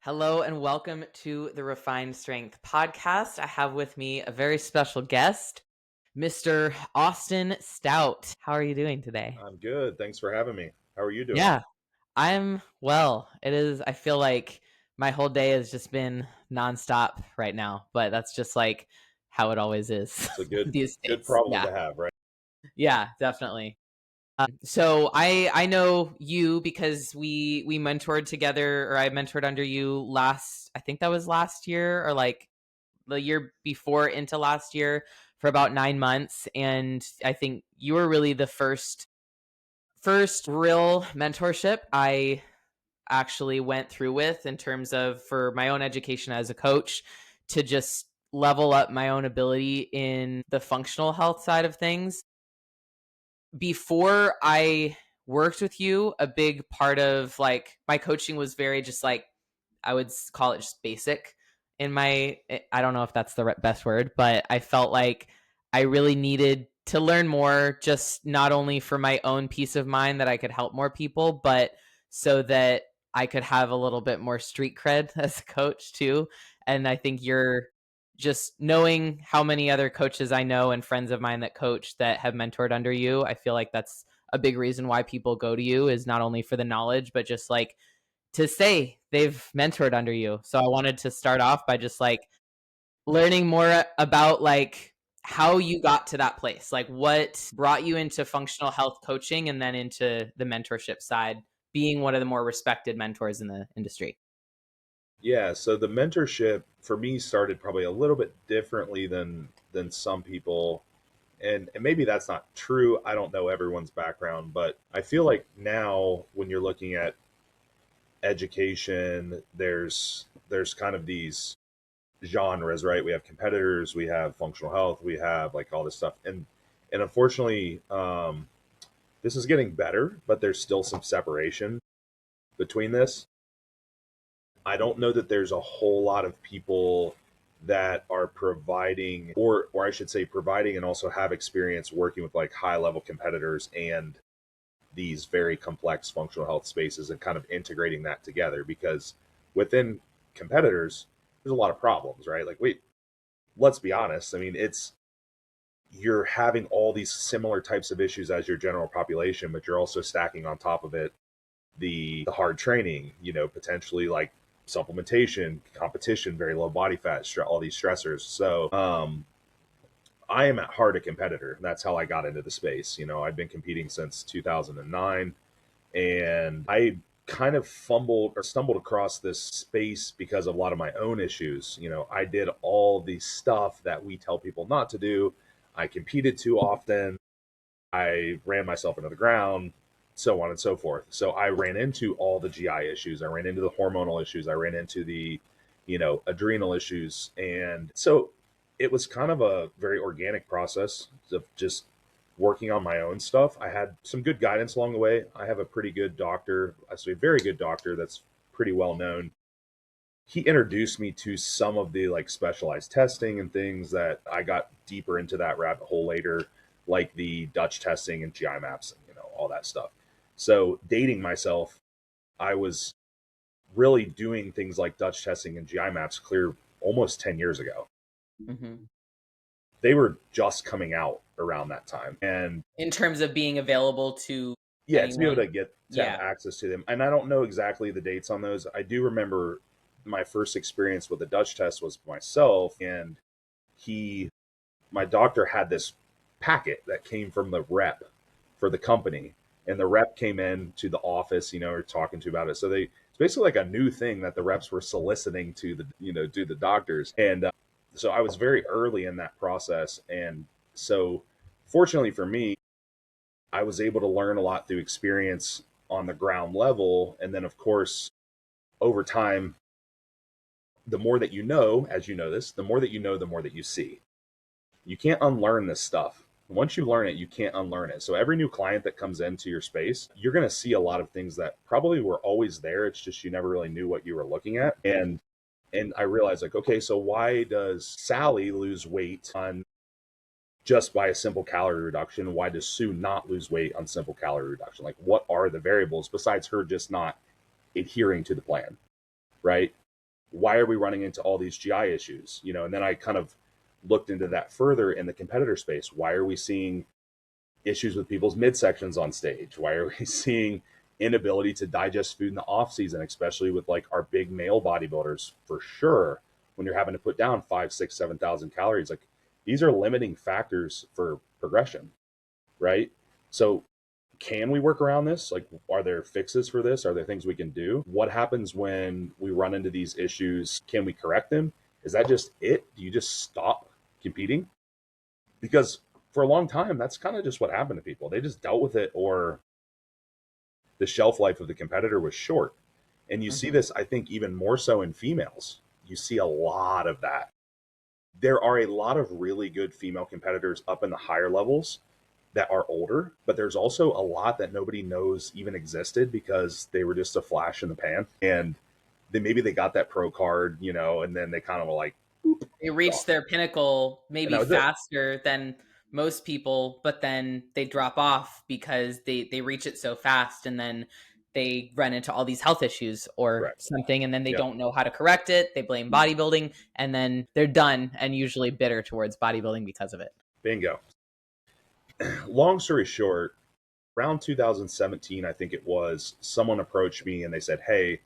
Hello and welcome to the Refined Strength podcast. I have with me a very special guest, Mr. Austin Stout. How are you doing today? I'm good. Thanks for having me. How are you doing? Yeah, I'm well. I feel like my whole day has just been nonstop right now, but that's just like how it always is It's a good these good days. problem Yeah, to have, right? yeah, definitely. So I know you because we mentored together, or I mentored under you last. I think that was last year, or like the year before into last year for about 9 months, and I think you were really the first real mentorship I actually went through with in terms of for my own education as a coach to just level up my own ability in the functional health side of things. Before I worked with you, a big part of like my coaching was very just like I would call it just basic in my I don't know if that's the best word, but I felt like I really needed to learn more, just not only for my own peace of mind that I could help more people, but so that I could have a little bit more street cred as a coach too. And I think you're just knowing how many other coaches I know and friends of mine that coach that have mentored under you. I feel like that's a big reason why people go to you is not only for the knowledge, but just like to say they've mentored under you. So I wanted to start off by just like learning more about like how you got to that place. Like what brought you into functional health coaching and then into the mentorship side, being one of the more respected mentors in the industry. Yeah, so the mentorship for me started probably a little bit differently than some people. And maybe that's not true. I don't know everyone's background, but I feel like now when you're looking at education, there's kind of these genres, right? We have competitors, we have functional health, we have like all this stuff. And unfortunately, this is getting better, but there's still some separation between this. I don't know that there's a whole lot of people that are providing, or I should say providing, and also have experience working with like high level competitors and these very complex functional health spaces and kind of integrating that together, because within competitors there's a lot of problems, right? Like, wait, let's be honest. I mean, it's you're having all these similar types of issues as your general population, but you're also stacking on top of it the hard training, potentially like supplementation, competition, very low body fat, all these stressors. So I am at heart a competitor. That's how I got into the space. I've been competing since 2009, and I kind of fumbled or stumbled across this space because of a lot of my own issues. I did all the stuff that we tell people not to do. I competed too often. I ran myself into the ground, so on and so forth. So I ran into all the GI issues. I ran into the hormonal issues. I ran into the, adrenal issues. And so it was kind of a very organic process of just working on my own stuff. I had some good guidance along the way. I have a pretty good doctor, actually a very good doctor that's pretty well known. He introduced me to some of the like specialized testing and things that I got deeper into that rabbit hole later, like the Dutch testing and GI maps and all that stuff. So dating myself, I was really doing things like Dutch testing and GI maps clear almost 10 years ago. Mm-hmm. They were just coming out around that time. And In terms of being available to yeah, to be able anyone. to have Yeah. access to them. And I don't know exactly the dates on those. I do remember my first experience with the Dutch test was myself, and he my doctor had this packet that came from the rep for the company, and the rep came in to the office, or talking to about it. So it's basically like a new thing that the reps were soliciting to the to the doctors. And so I was very early in that process, and so fortunately for me, I was able to learn a lot through experience on the ground level. And then of course, over time, the more that you know, as you know this, the more that you know, the more that you see. You can't unlearn this stuff. Once you learn it, you can't unlearn it. So every new client that comes into your space, you're going to see a lot of things that probably were always there. It's just you never really knew what you were looking at. And I realized like, okay, so why does Sally lose weight on just by a simple calorie reduction? Why does Sue not lose weight on simple calorie reduction? Like, what are the variables besides her just not adhering to the plan, right? Why are we running into all these GI issues? And then I kind of looked into that further in the competitor space. Why are we seeing issues with people's midsections on stage? Why are we seeing inability to digest food in the off season, especially with like our big male bodybuilders? For sure, when you're having to put down 5, 6, 7,000 calories, like these are limiting factors for progression, right? So can we work around this? Like, are there fixes for this? Are there things we can do? What happens when we run into these issues? Can we correct them? Is that just it? Do you just stop competing? Because for a long time, that's kind of just what happened to people. They just dealt with it, or the shelf life of the competitor was short. And you see this, I think, even more so in females. You see a lot of that. There are a lot of really good female competitors up in the higher levels that are older, but there's also a lot that nobody knows even existed because they were just a flash in the pan. And maybe they got that pro card, and then they kind of were like, "Oop," They reach their pinnacle and maybe that was it. faster than most people, but then they drop off because they reach it so fast, and then they run into all these health issues or Correct. something, and then they Yep. don't know how to correct it. They blame bodybuilding, and then they're done and usually bitter towards bodybuilding because of it. Bingo. Long story short, around 2017, I think it was, someone approached me and they said, "Hey,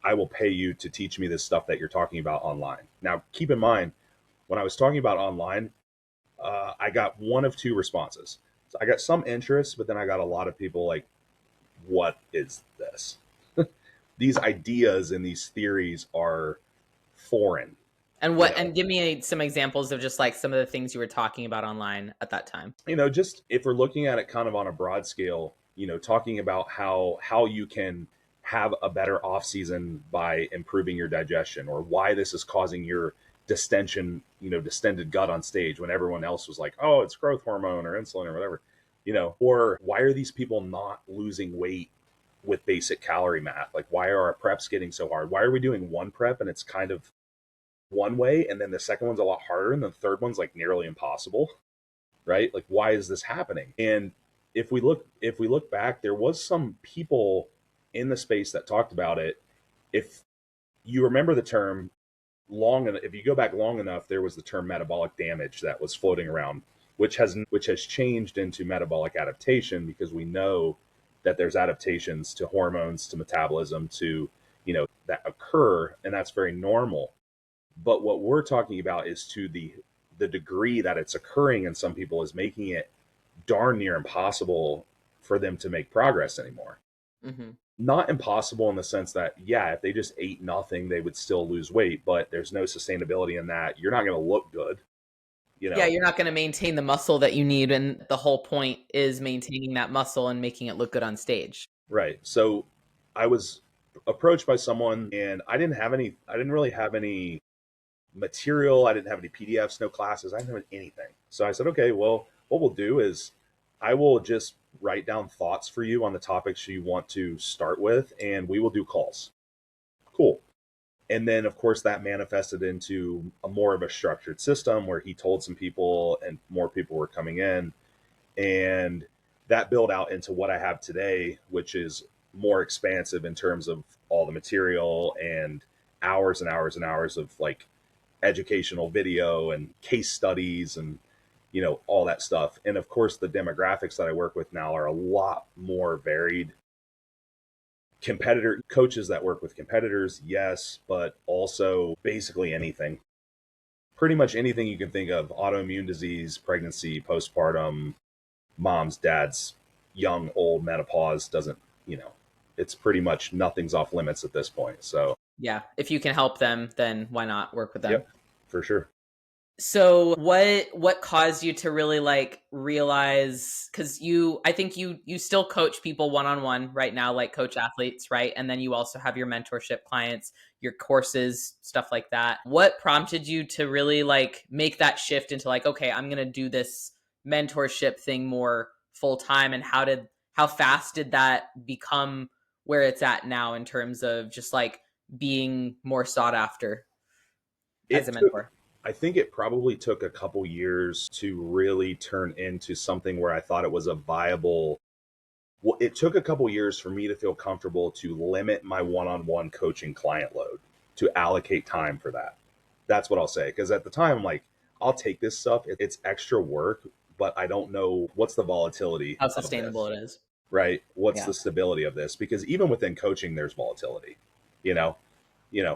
I will pay you to teach me this stuff that you're talking about online." Now, keep in mind, when I was talking about online, I got one of two responses. So I got some interest, but then I got a lot of people like, "What is this?" These ideas and these theories are foreign. And You what? know, And give me some examples of just like some of the things you were talking about online at that time. just if we're looking at it kind of on a broad scale, talking about how you can have a better off season by improving your digestion, or why this is causing your distension, distended gut on stage when everyone else was like, "Oh, it's growth hormone or insulin or whatever," or why are these people not losing weight with basic calorie math? Like, why are our preps getting so hard? Why are we doing one prep and it's kind of one way, and then the second one's a lot harder, and the third one's like nearly impossible? Right? Like, why is this happening? And if we look back, there was some people in the space that talked about it. If you remember the term if you go back long enough, there was the term metabolic damage that was floating around, which has changed into metabolic adaptation, because we know that there's adaptations to hormones, to metabolism, to that occur, and that's very normal. But what we're talking about is to the degree that it's occurring in some people is making it darn near impossible for them to make progress anymore. Mm-hmm. Not impossible in the sense that, yeah, if they just ate nothing, they would still lose weight, but there's no sustainability in that. You're not going to look good, you Yeah, know? you're not going to maintain the muscle that you need, and the whole point is maintaining that muscle and making it look good on stage. Right. So I was approached by someone, and I didn't really have any material. I didn't have any PDFs, no classes. I didn't have anything. So I said, okay, well, what we'll do is I will just write down thoughts for you on the topics you want to start with, and we will do calls. Cool. And then, of course, that manifested into a more of a structured system where he told some people, and more people were coming in. And that built out into what I have today, which is more expansive in terms of all the material and hours and hours and hours of like educational video and case studies and all that stuff. And of course, the demographics that I work with now are a lot more varied. Competitor coaches that work with competitors, yes, but also basically anything, pretty much anything you can think of: autoimmune disease, pregnancy, postpartum, moms, dads, young, old, menopause. Doesn't, it's pretty much nothing's off limits at this point. So Yeah, if you can help them, then why not work with them? yep, for sure. So what caused you to really like realize, cuz I think you still coach people one-on-one right now, like coach athletes, right? And then you also have your mentorship clients, your courses, stuff like that. What prompted you to really like make that shift into like, okay, I'm going to do this mentorship thing more full time, and how fast did that become where it's at now in terms of just like being more sought after as a It took, mentor? I think it probably took a couple years to really turn into something where I thought it was a viable. Well, it took a couple years for me to feel comfortable to limit my one-on-one coaching client load. to allocate time for that. That's what I'll say. Because at the time, I'm like, I'll take this stuff. It's extra work, but I don't know what's the volatility How of sustainable this, it is. right? What's Yeah. the stability of this? Because even within coaching, there's volatility. You know,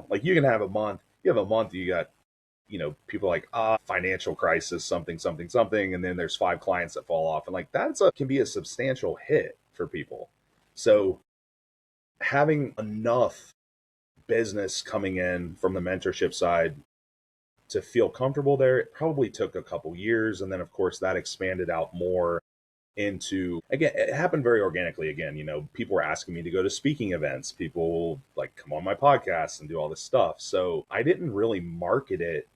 like you can have a month. You have a month. You got people like financial crisis, something, something, something, and then there's 5 clients that fall off, and like can be a substantial hit for people. So having enough business coming in from the mentorship side to feel comfortable there, it probably took a couple years. And then, of course, that expanded out more into, again, it happened very organically. Again, people were asking me to go to speaking events, people like come on my podcast and do all this stuff. So I didn't really market it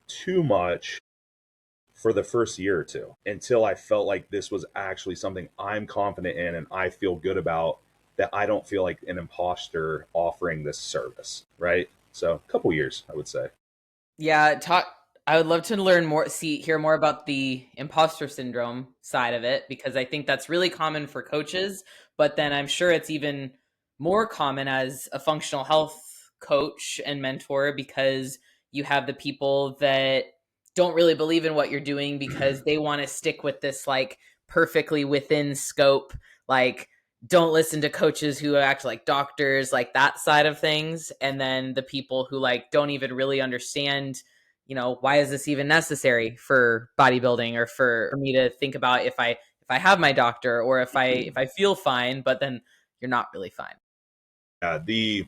too much for the first year or two until I felt like this was actually something I'm confident in and I feel good about, that I don't feel like an imposter offering this service. Right. So a couple years, I would say. Yeah, I would love to learn more, hear more about the imposter syndrome side of it, because I think that's really common for coaches, but then I'm sure it's even more common as a functional health coach and mentor, because you have the people that don't really believe in what you're doing because they want to stick with this like perfectly within scope, like don't listen to coaches who act like doctors, like that side of things. And then the people who like don't even really understand, why is this even necessary for bodybuilding, or for me to think about if I have my doctor, or if I feel fine, but then you're not really fine. The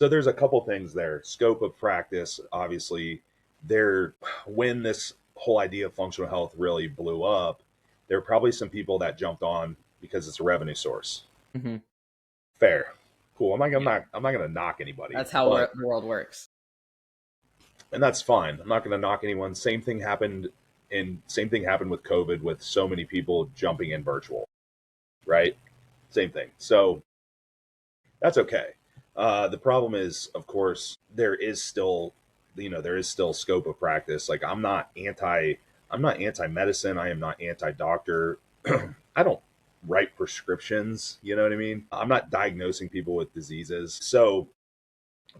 So there's a couple things there. Scope of practice, obviously, there when this whole idea of functional health really blew up, there were probably some people that jumped on because it's a revenue source. Mm-hmm. Fair. Cool. Yeah. I'm not gonna knock anybody, That's how but the world works. and that's fine. I'm not gonna knock anyone. Same thing happened with COVID, with so many people jumping in virtual, right? Same thing. So that's okay. The problem is, of course, there is still scope of practice. Like I'm not anti medicine. I am not anti doctor. I don't write prescriptions. You know what I mean? I'm not diagnosing people with diseases. So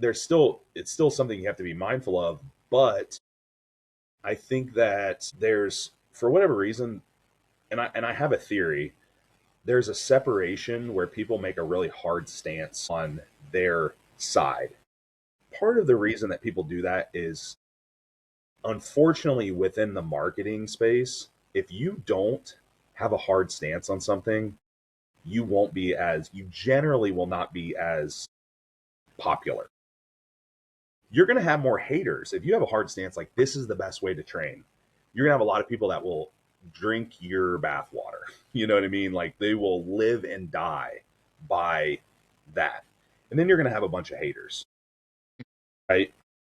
it's still something you have to be mindful of. But I think that for whatever reason, and I have a theory, there's a separation where people make a really hard stance on their side. Part of the reason that people do that is, unfortunately, within the marketing space, if you don't have a hard stance on something, you generally will not be as popular. You're going to have more haters. If you have a hard stance, like this is the best way to train, you're going to have a lot of people that will drink your bathwater. You know what I mean? Like they will live and die by that. And then you're going to have a bunch of haters, right?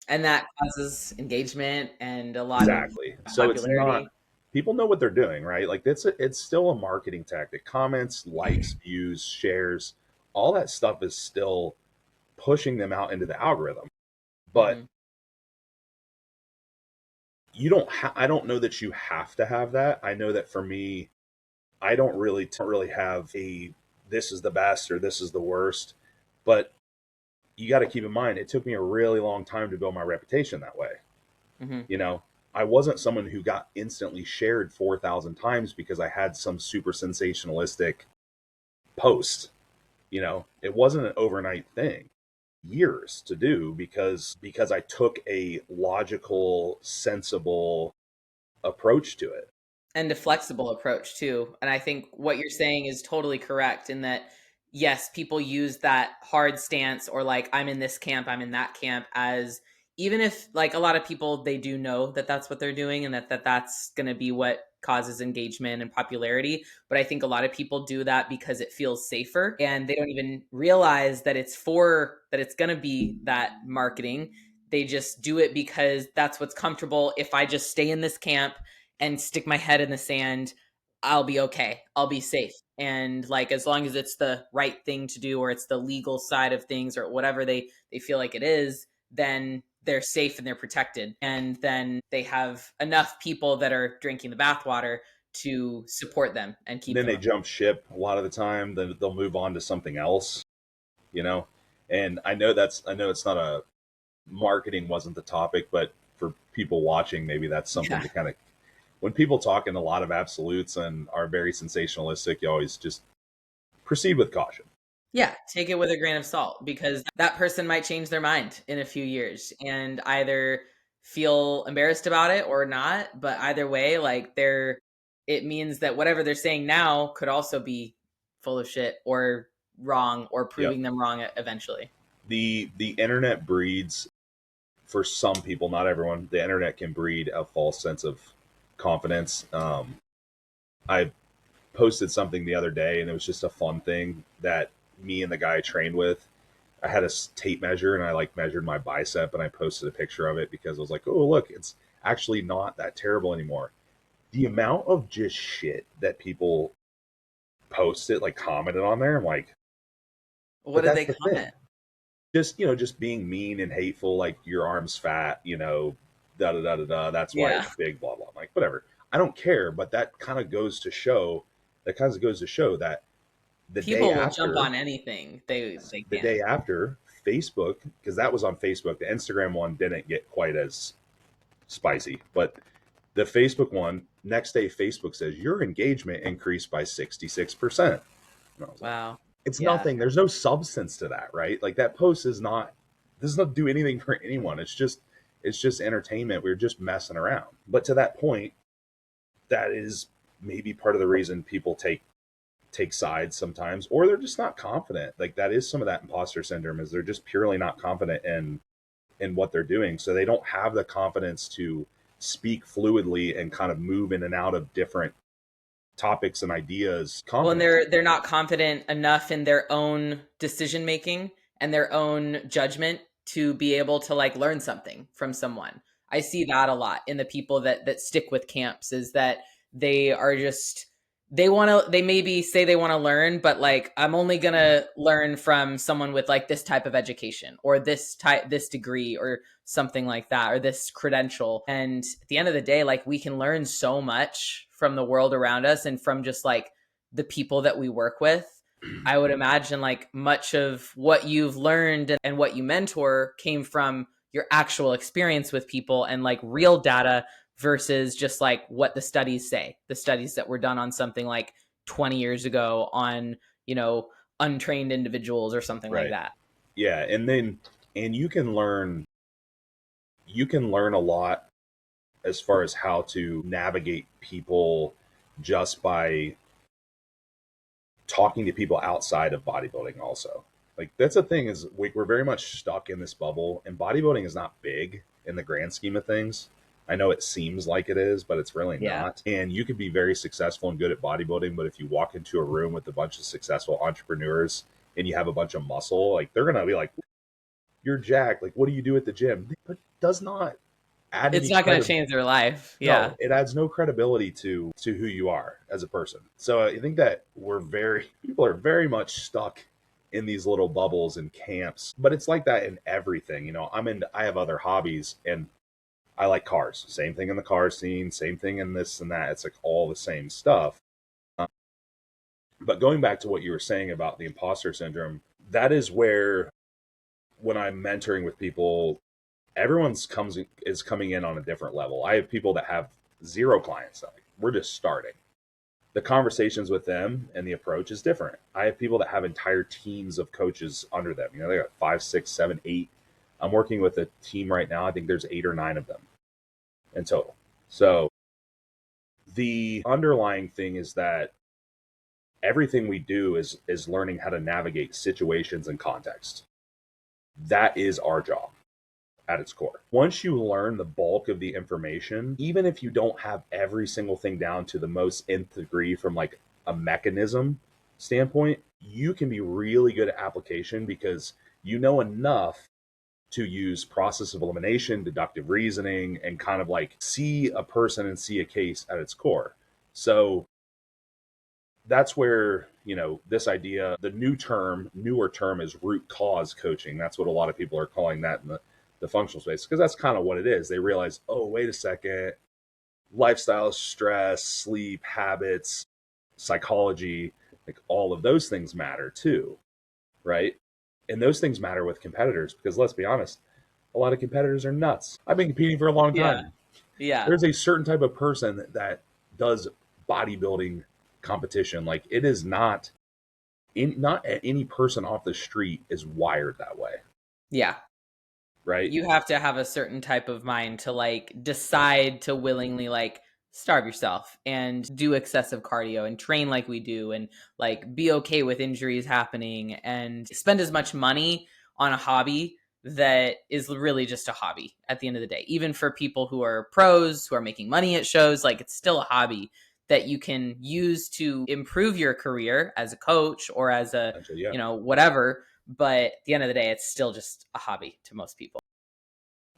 And that causes engagement and a lot of Exactly. So it's not, popularity. people know what they're doing, right? Like it's still a marketing tactic. Comments, likes, views, shares, all that stuff is still pushing them out into the algorithm. But Mm-hmm. I don't know that you have to have that. I know that for me, I don't really have a this is the best or this is the worst. But you got to keep in mind, it took me a really long time to build my reputation that way. Mm-hmm. You know, I wasn't someone who got instantly shared 4,000 times because I had some super sensationalistic post. It wasn't an overnight thing. Years to do because I took a logical, sensible approach to it. And a flexible approach too. And I think what you're saying is totally correct in that, yes, people use that hard stance, or like I'm in this camp, I'm in that camp, as even if like a lot of people, they do know that that's what they're doing, and that's going to be what causes engagement and popularity. But I think a lot of people do that because it feels safer, and they don't even realize that it's going to be that marketing. They just do it because that's what's comfortable. If I just stay in this camp and stick my head in the sand, I'll be okay. I'll be safe. And like as long as it's the right thing to do, or it's the legal side of things, or whatever they feel like it is, then they're safe and they're protected. And then they have enough people that are drinking the bathwater to support them and keep Then them they up. jump ship a lot of the time. Then they'll move on to something else. You know, And I know it's not a marketing wasn't the topic, but for people watching, maybe that's something Yeah. to kind of, when people talk in a lot of absolutes and are very sensationalistic, you always just proceed with caution. Yeah, take it with a grain of salt because that person might change their mind in a few years and either feel embarrassed about it or not. But either way, like it means that whatever they're saying now could also be full of shit or wrong or Yep. proving them wrong eventually. The internet breeds, for some people, not everyone, the internet can breed a false sense of confidence. I posted something the other day, and it was just a fun thing that me and the guy I trained with, I had a tape measure, and I like measured my bicep, and I posted a picture of it because I was like, oh, look, it's actually not that terrible anymore. The amount of just shit that people posted, like commented on there, I'm like, What but did that's they the thing. comment? Just, just being mean and hateful, like your arm's fat, da da da da da. That's why Yeah. it's big, blah blah. I'm like, whatever. I don't care, but that kind of goes to show. That kind of goes to show that the day People will jump after, on anything they the can. day after Facebook, because that was on Facebook. The Instagram one didn't get quite as spicy, but the Facebook one, next day, Facebook says your engagement increased by 66%. And I was like, Wow. it's Yeah. nothing. There's no substance to that, right? Like that post is not, does not do anything for anyone. It's just entertainment. We're just messing around. But to that point, that is maybe part of the reason people take sides sometimes, or they're just not confident. Like that is some of that imposter syndrome, is they're just purely not confident in what they're doing. So they don't have the confidence to speak fluidly and kind of move in and out of different topics and ideas Well, and confidently. they're not confident enough in their own decision making and their own judgment to be able to like learn something from someone. I see that a lot in the people that stick with camps is that they are just they maybe say they want to learn, but like I'm only going to learn from someone with like this type of education or this degree or something like that or this credential. And at the end of the day, like we can learn so much from the world around us and from just like the people that we work with. I would imagine like much of what you've learned and what you mentor came from your actual experience with people and like real data versus just like what the studies say, the studies that were done on something like 20 years ago on, untrained individuals or something like Right. that. Yeah. And you can learn a lot as far as how to navigate people just by talking to people outside of bodybuilding also. Like that's the thing, is we're very much stuck in this bubble, and bodybuilding is not big in the grand scheme of things. I know it seems like it is, but it's really Yeah. not. And you could be very successful and good at bodybuilding, but if you walk into a room with a bunch of successful entrepreneurs and you have a bunch of muscle, like they're gonna be like, "You're jacked. Like, what do you do at the gym?" But it does not add It's any not going to credit. change their life. No, Yeah. it adds no credibility to who you are as a person. So I think that people are very much stuck in these little bubbles and camps. But it's like that in everything. I have other hobbies, and I like cars. Same thing in the car scene, same thing in this and that. It's like all the same stuff. Um, but going back to what you were saying about the imposter syndrome, that is where, when I'm mentoring with people, everyone's comes is coming in on a different level. I have people that have zero clients. Like, we're just starting. The conversations with them and the approach is different. I have people that have entire teams of coaches under them. They got 5, 6, 7, 8. I'm working with a team right now. I think there's 8 or 9 of them in total. So the underlying thing is that everything we do is learning how to navigate situations and context. That is our job at its core. Once you learn the bulk of the information, even if you don't have every single thing down to the most nth degree from like a mechanism standpoint, you can be really good at application because you know enough to use process of elimination, deductive reasoning, and kind of like see a person and see a case at its core. So that's where, this idea, the newer term is root cause coaching. That's what a lot of people are calling that in the functional space, because that's kind of what it is. They realize, oh, wait a second, lifestyle, stress, sleep, habits, psychology, like all of those things matter too, right? And those things matter with competitors because let's be honest, a lot of competitors are nuts. I've been competing for a long Yeah. time. Yeah. There's a certain type of person that does bodybuilding competition. Like it is not not any person off the street is wired that way, Yeah. right? You have to have a certain type of mind to like decide to willingly like starve yourself and do excessive cardio and train like we do and like be okay with injuries happening and spend as much money on a hobby that is really just a hobby at the end of the day. Even for people who are pros, who are making money at shows, like it's still a hobby that you can use to improve your career as a coach or as a, Essentially, yeah. whatever. But at the end of the day, it's still just a hobby to most people.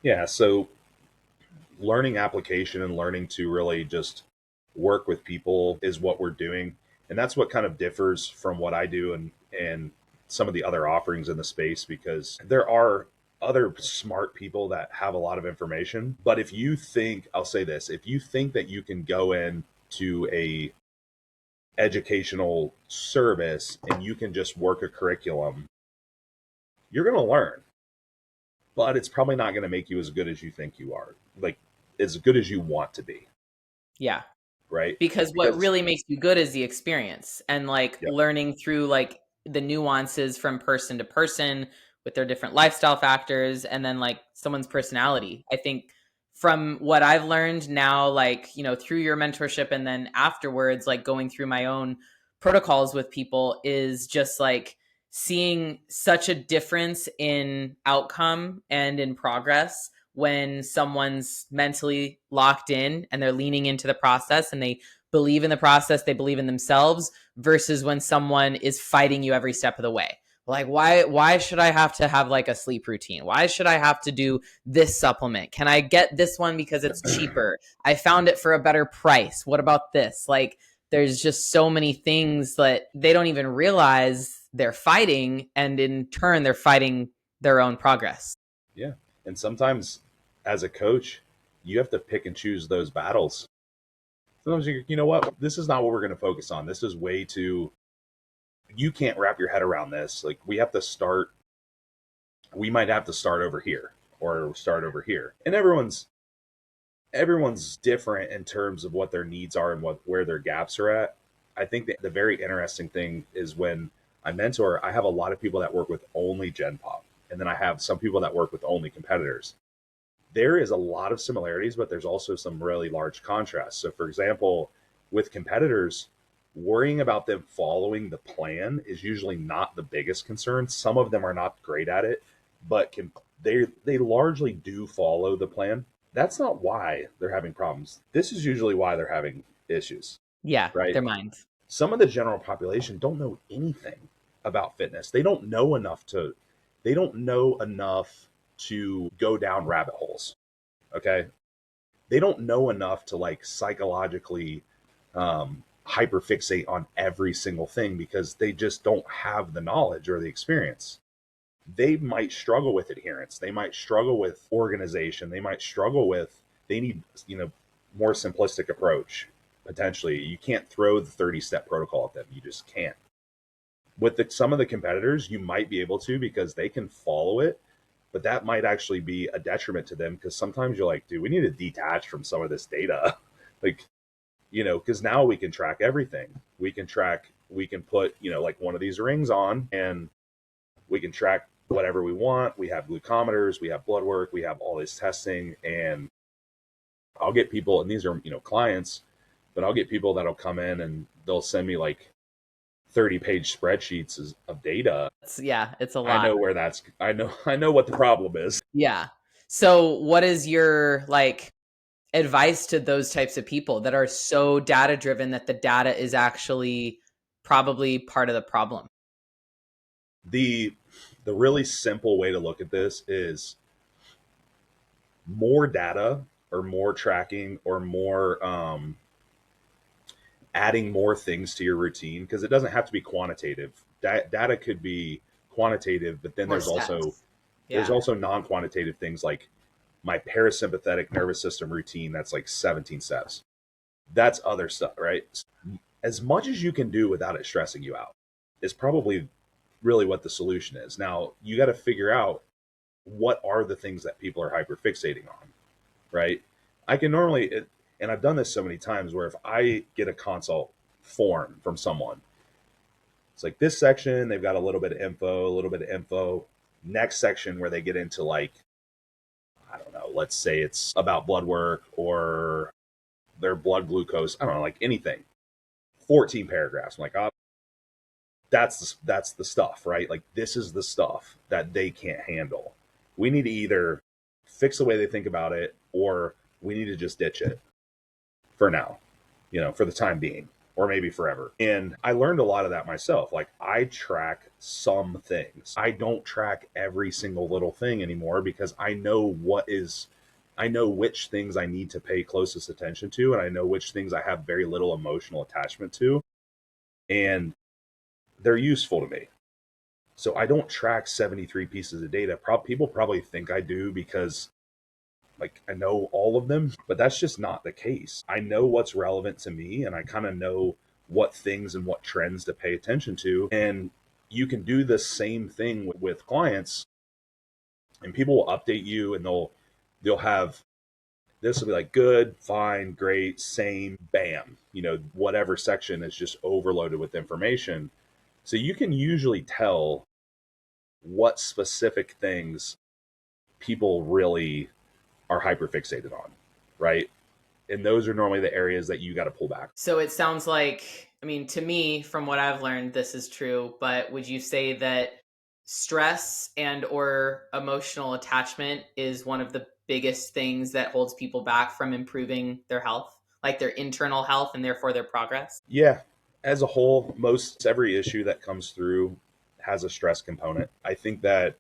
Yeah. So learning application and learning to really just work with people is what we're doing. And that's what kind of differs from what I do and some of the other offerings in the space because there are other smart people that have a lot of information. But if you think, I'll say this, if you think that you can go in to a educational service and you can just work a curriculum, you're going to learn, but it's probably not going to make you as good as you think you are, like as good as you want to be, Yeah. right? Because what Because really makes you good is the experience and like yeah, learning through like the nuances from person to person with their different lifestyle factors and then like someone's personality. I think from what I've learned now, like, through your mentorship and then afterwards, like going through my own protocols with people is just like seeing such a difference in outcome and in progress when someone's mentally locked in and they're leaning into the process and they believe in the process, they believe in themselves versus when someone is fighting you every step of the way. Like why should I have to have like a sleep routine? Why should I have to do this supplement? Can I get this one because it's cheaper? I found it for a better price. What about this? Like there's just so many things that they don't even realize they're fighting and in turn they're fighting their own progress. yeah. And sometimes as a coach, you have to pick and choose those battles. Sometimes you know what, this is not what we're going to focus on. This is way too, you can't wrap your head around this. Like we might have to start over here or start over here. And everyone's different in terms of what their needs are and where their gaps are at. I think that the very interesting thing is when I mentor, I have a lot of people that work with only Gen Pop, and then I have some people that work with only competitors. There is a lot of similarities, but there's also some really large contrasts. So, for example, with competitors, worrying about them following the plan is usually not the biggest concern. Some of them are not great at it, but they largely do follow the plan. That's not why they're having problems. This is usually why they're having issues, Yeah, right? their minds. Some of the general population don't know anything about fitness. They don't know enough to go down rabbit holes. Okay. They don't know enough to like psychologically hyperfixate on every single thing because they just don't have the knowledge or the experience. They might struggle with adherence. They might struggle with organization. They might struggle with, they need, more simplistic approach. Potentially, you can't throw the 30-step protocol at them. You just can't. With some of the competitors, you might be able to because they can follow it, but that might actually be a detriment to them because sometimes you're like, dude, we need to detach from some of this data. Like, because now we can track everything. We can put, like one of these rings on and we can track whatever we want. We have glucometers, we have blood work, we have all this testing. And I'll get people, and these are, clients, but I'll get people that'll come in and they'll send me like 30-page spreadsheets of data. It's a I lot. know where I know what the problem is. Yeah. So what is your like advice to those types of people that are so data driven that the data is actually probably part of the problem? The really simple way to look at this is more data or more tracking or more adding more things to your routine because it doesn't have to be quantitative. Data could be quantitative, but then More steps. there's Yeah. also non-quantitative things like my parasympathetic nervous system routine that's like 17 steps. That's other stuff, right? As much as you can do without it stressing you out is probably really what the solution is. Now, you got to figure out what are the things that people are hyperfixating on, right? I can normally, and I've done this so many times where if I get a consult form from someone, it's like this section, they've got a little bit of info, a little bit of info. Next section where they get into like, I don't know, let's say it's about blood work or their blood glucose, I don't know, like anything. 14 paragraphs. I'm like, oh, that's the stuff, right? Like this is the stuff that they can't handle. We need to either fix the way they think about it or we need to just ditch it for now, for the time being, or maybe forever. And I learned a lot of that myself. Like I track some things. I don't track every single little thing anymore because I know which things I need to pay closest attention to, and I know which things I have very little emotional attachment to. And they're useful to me. So I don't track 73 pieces of data. People probably think I do because like I know all of them, but that's just not the case. I know what's relevant to me and I kind of know what things and what trends to pay attention to. And you can do the same thing with clients, and people will update you and they'll have this will be like good, fine, great, same, bam. Whatever section is just overloaded with information. So you can usually tell what specific things people really are hyperfixated on, right? And those are normally the areas that you got to pull back. So it sounds like, I mean, to me, from what I've learned, this is true, but would you say that stress and or emotional attachment is one of the biggest things that holds people back from improving their health, like their internal health and therefore their progress? Yeah. As a whole, most every issue that comes through has a stress component. I think that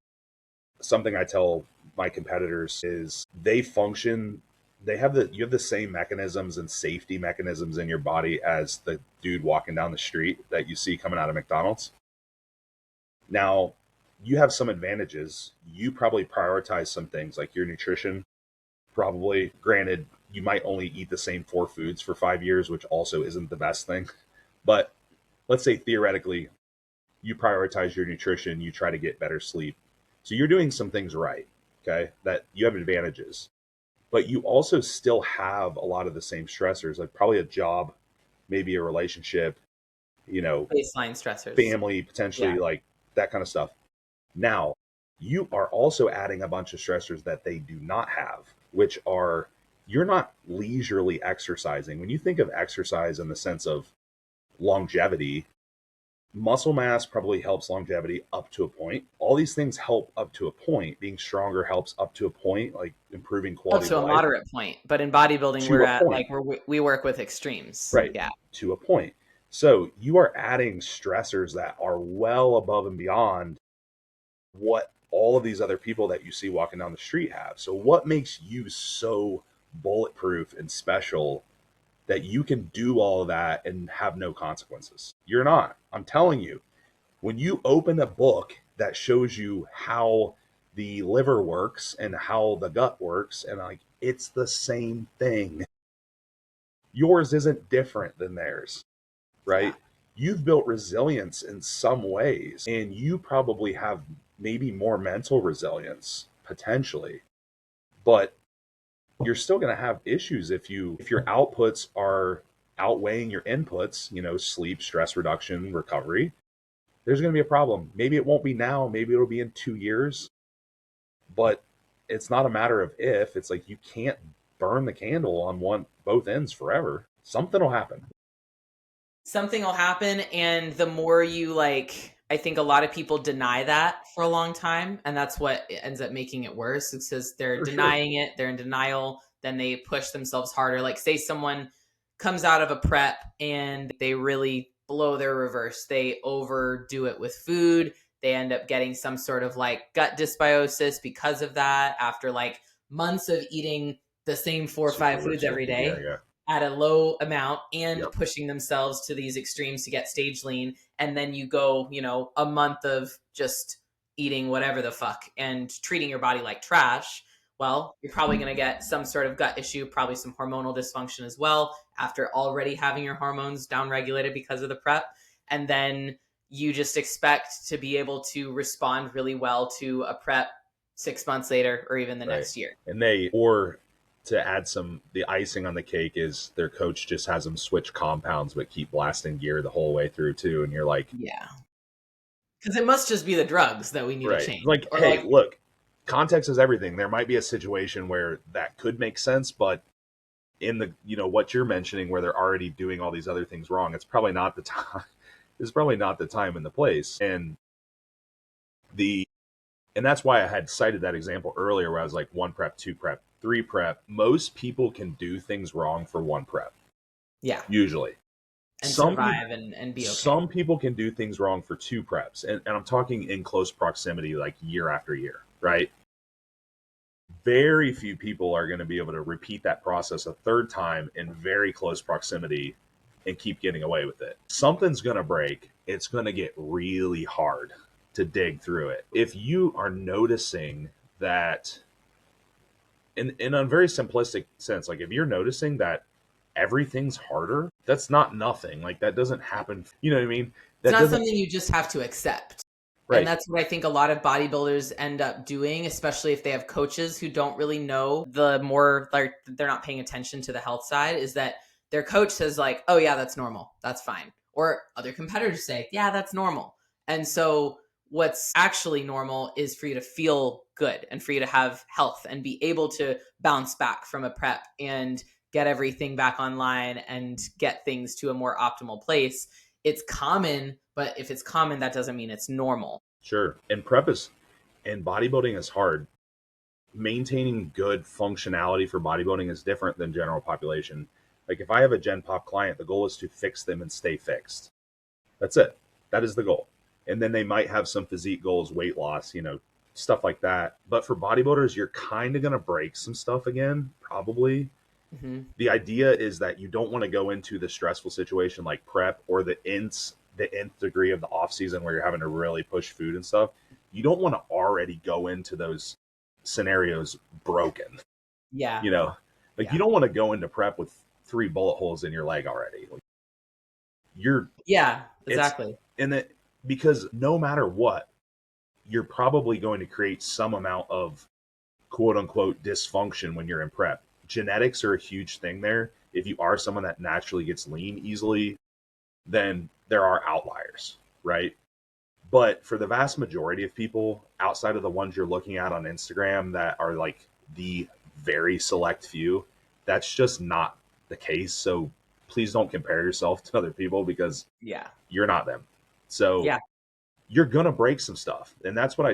something I tell my competitors is they have the same mechanisms and safety mechanisms in your body as the dude walking down the street that you see coming out of McDonald's. Now, you have some advantages. You probably prioritize some things like your nutrition. Probably, granted, you might only eat the same 4 foods for 5 years, which also isn't the best thing. But let's say theoretically, you prioritize your nutrition, you try to get better sleep. So you're doing some things right, okay, that you have advantages. But you also still have a lot of the same stressors, like probably a job, maybe a relationship, Baseline stressors. family, potentially Yeah. like that kind of stuff. Now, you are also adding a bunch of stressors that they do not have, which are you're not leisurely exercising. When you think of exercise in the sense of longevity, muscle mass probably helps longevity up to a point. All these things help up to a point. Being stronger helps up to a point, like improving Up quality of to a life moderate point, but in bodybuilding, to we're a at point. like we work with extremes. Right. Yeah. To a point. So you are adding stressors that are well above and beyond what all of these other people that you see walking down the street have. So what makes you so bulletproof and special that you can do all of that and have no consequences? You're not. I'm telling you, when you open a book that shows you how the liver works and how the gut works, and like it's the same thing. Yours isn't different than theirs, right? Yeah. You've built resilience in some ways, and you probably have maybe more mental resilience potentially, but you're still going to have issues if your outputs are outweighing your inputs, sleep, stress reduction, recovery. There's going to be a problem. Maybe it won't be now, maybe it'll be in 2 years, but it's not a matter of if. It's like you can't burn the candle on both ends forever. Something will happen. Something will happen, and the more you like, I think a lot of people deny that for a long time, and that's what ends up making it worse. It's because they're For sure. denying it, they're in denial, then they push themselves harder. Like say someone comes out of a prep and they really blow their reverse, they overdo it with food, they end up getting some sort of like gut dysbiosis because of that after like months of eating the same four or Super five foods every restricted. Yeah, day yeah. at a low amount and Yep. pushing themselves to these extremes to get stage lean. And then you go, a month of just eating whatever the fuck and treating your body like trash. Well, you're probably going to get some sort of gut issue, probably some hormonal dysfunction as well, after already having your hormones downregulated because of the prep. And then you just expect to be able to respond really well to a prep 6 months later or even the Right. next year. And or to add the icing on the cake is their coach just has them switch compounds but keep blasting gear the whole way through too. And you're like, Yeah. Because it must just be the drugs that we need to right. change. Like, Or hey, look, context is everything. There might be a situation where that could make sense, but in the, what you're mentioning where they're already doing all these other things wrong, it's probably not the time. It's probably not the time and the place. And that's why I had cited that example earlier where I was like 1 prep, 2 prep, 3 prep. Most people can do things wrong for 1 prep. Yeah. Usually. And Some survive and be okay. Some people can do things wrong for 2 preps. And I'm talking in close proximity, like year after year, right? Very few people are going to be able to repeat that process a 3rd time in very close proximity and keep getting away with it. Something's going to break. It's going to get really hard to dig through it. If you are noticing that in a very simplistic sense, like if you're noticing that everything's harder, that's not nothing. Like that doesn't happen. You know what I mean? It's That not doesn't, something you just have to accept. And right. that's what I think a lot of bodybuilders end up doing, especially if they have coaches who don't really know the more, like, they're not paying attention to the health side, is that their coach says like, oh yeah, that's normal. That's fine. Or other competitors say, yeah, that's normal. And so what's actually normal is for you to feel good and for you to have health and be able to bounce back from a prep and get everything back online and get things to a more optimal place. It's common, but if it's common, that doesn't mean it's normal. Sure. And bodybuilding is hard. Maintaining good functionality for bodybuilding is different than general population. Like if I have a Gen Pop client, the goal is to fix them and stay fixed. That's it. That is the goal. And then they might have some physique goals, weight loss, stuff like that. But for bodybuilders, you're kind of going to break some stuff again, probably. Mm-hmm. The idea is that you don't want to go into the stressful situation like prep or the nth degree of the off season where you're having to really push food and stuff. You don't want to already go into those scenarios broken. Yeah. You don't want to go into prep with 3 bullet holes in your leg already. Yeah, exactly. And that because no matter what, you're probably going to create some amount of quote unquote dysfunction when you're in prep. Genetics are a huge thing there. If you are someone that naturally gets lean easily, then there are outliers, right? But for the vast majority of people, outside of the ones you're looking at on Instagram that are like the very select few, that's just not the case. So please don't compare yourself to other people because you're not them. So you're going to break some stuff. And that's what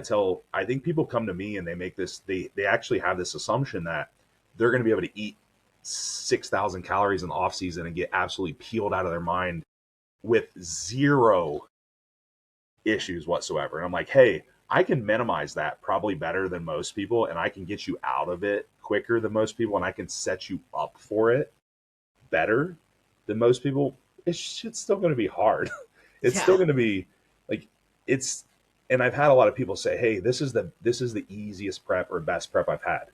I think people come to me and they make this, they actually have this assumption that they're going to be able to eat 6,000 calories in the off season and get absolutely peeled out of their mind with 0 issues whatsoever. And I'm like, hey, I can minimize that probably better than most people, and I can get you out of it quicker than most people, and I can set you up for it better than most people. It's still going to be hard. It's still going to be like and I've had a lot of people say, hey, this is the easiest prep or best prep I've had.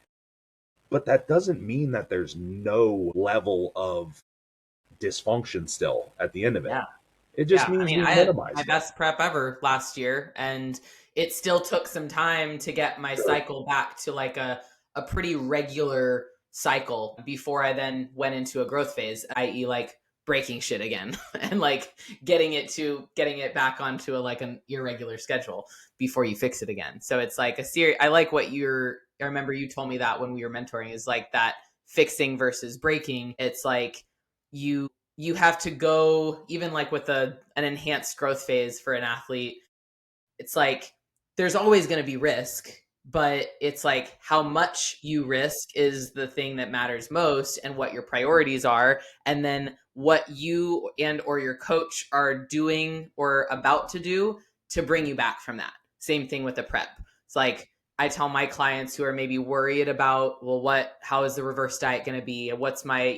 But that doesn't mean that there's no level of dysfunction still at the end of it. Yeah. It just means we I had minimize my best prep ever last year, and it still took some time to get my cycle back to like a pretty regular cycle before I then went into a growth phase, i.e. like breaking shit again and like getting it back onto like an irregular schedule before you fix it again. So it's like I like what I remember you told me that when we were mentoring, is like that fixing versus breaking. It's like you have to go, even like with an enhanced growth phase for an athlete, it's like there's always going to be risk, but it's like how much you risk is the thing that matters most, and what your priorities are, and then what you and or your coach are doing or about to do to bring you back from that. Same thing with the prep. It's like I tell my clients who are maybe worried about, well, how is the reverse diet going to be? What's my,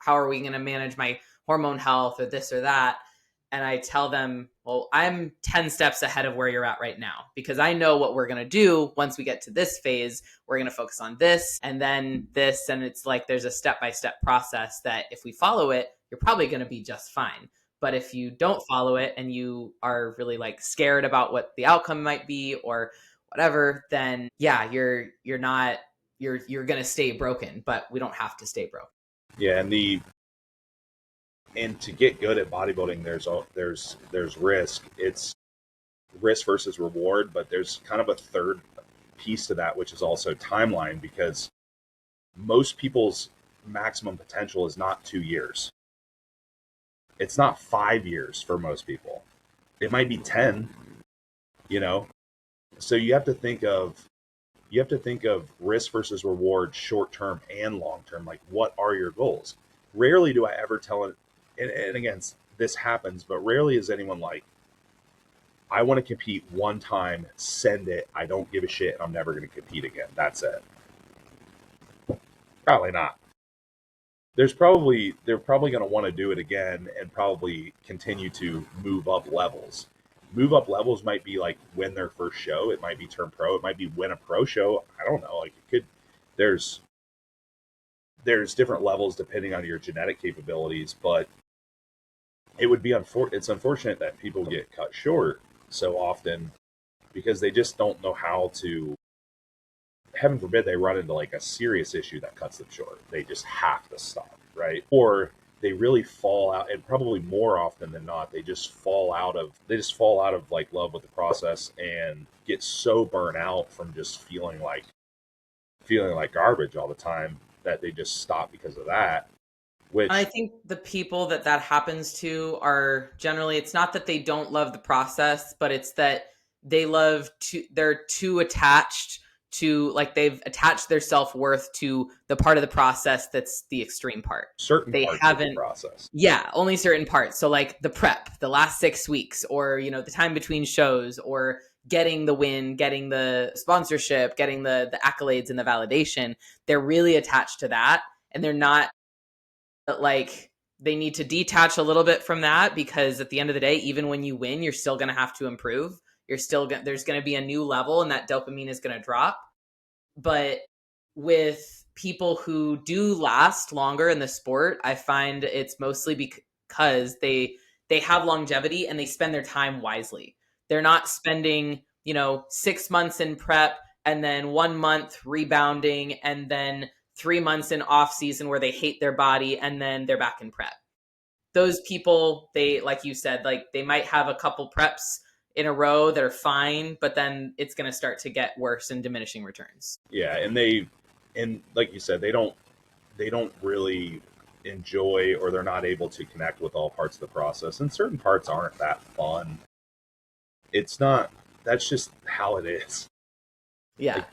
how are we going to manage my hormone health or this or that? And I tell them, well, I'm 10 steps ahead of where you're at right now, because I know what we're going to do once we get to this phase. We're going to focus on this and then this. And it's like there's a step-by-step process that if we follow it, you're probably going to be just fine. But if you don't follow it and you are really like scared about what the outcome might be or whatever, then yeah, you're not you're going to stay broken, but we don't have to stay broken. Yeah, and to get good at bodybuilding, there's risk. It's risk versus reward, but there's kind of a third piece to that, which is also timeline, because most people's maximum potential is not 2 years. It's not 5 years for most people. It might be 10, you know? So you have to think of risk versus reward, short term and long term. Like, what are your goals? Rarely do I ever tell it, and again, this happens, but rarely is anyone like, I want to compete one time, send it. I don't give a shit, and I'm never going to compete again. That's it. Probably not. They're probably going to want to do it again and probably continue to move up levels. Move up levels might be like win their first show. It might be turn pro. It might be win a pro show. I don't know. Like, it could. There's there's different levels depending on your genetic capabilities, but it's unfortunate that people get cut short so often because they just don't know how to. Heaven forbid they run into like a serious issue that cuts them short. They just have to stop, right? Or they really fall out, and probably more often than not, they just fall out of like love with the process and get so burnt out from just feeling like garbage all the time that they just stop because of that. I Which think the people that happens to are generally, it's not that they don't love the process, but it's that they're too attached to, like, they've attached their self-worth to the part of the process that's the extreme part. certain They parts of the haven't, process. yeah, only certain parts. So like the prep, the last 6 weeks, or the time between shows, or getting the win, getting the sponsorship, getting the accolades and the validation, they're really attached to that, and they're not, like, they need to detach a little bit from that, because at the end of the day, even when you win, you're still going to have to improve. There's going to be a new level, and that dopamine is going to drop. But with people who do last longer in the sport, I find it's mostly because they have longevity and they spend their time wisely. They're not spending 6 months in prep and then 1 month rebounding and then 3 months in off season where they hate their body and then they're back in prep. Those people, they, like you said, like, they might have a couple preps in a row that are fine, but then it's going to start to get worse and diminishing returns. Yeah, and like you said, they don't really enjoy, or they're not able to connect with all parts of the process, and certain parts aren't that fun. It's not. That's just how it is. Yeah. Like,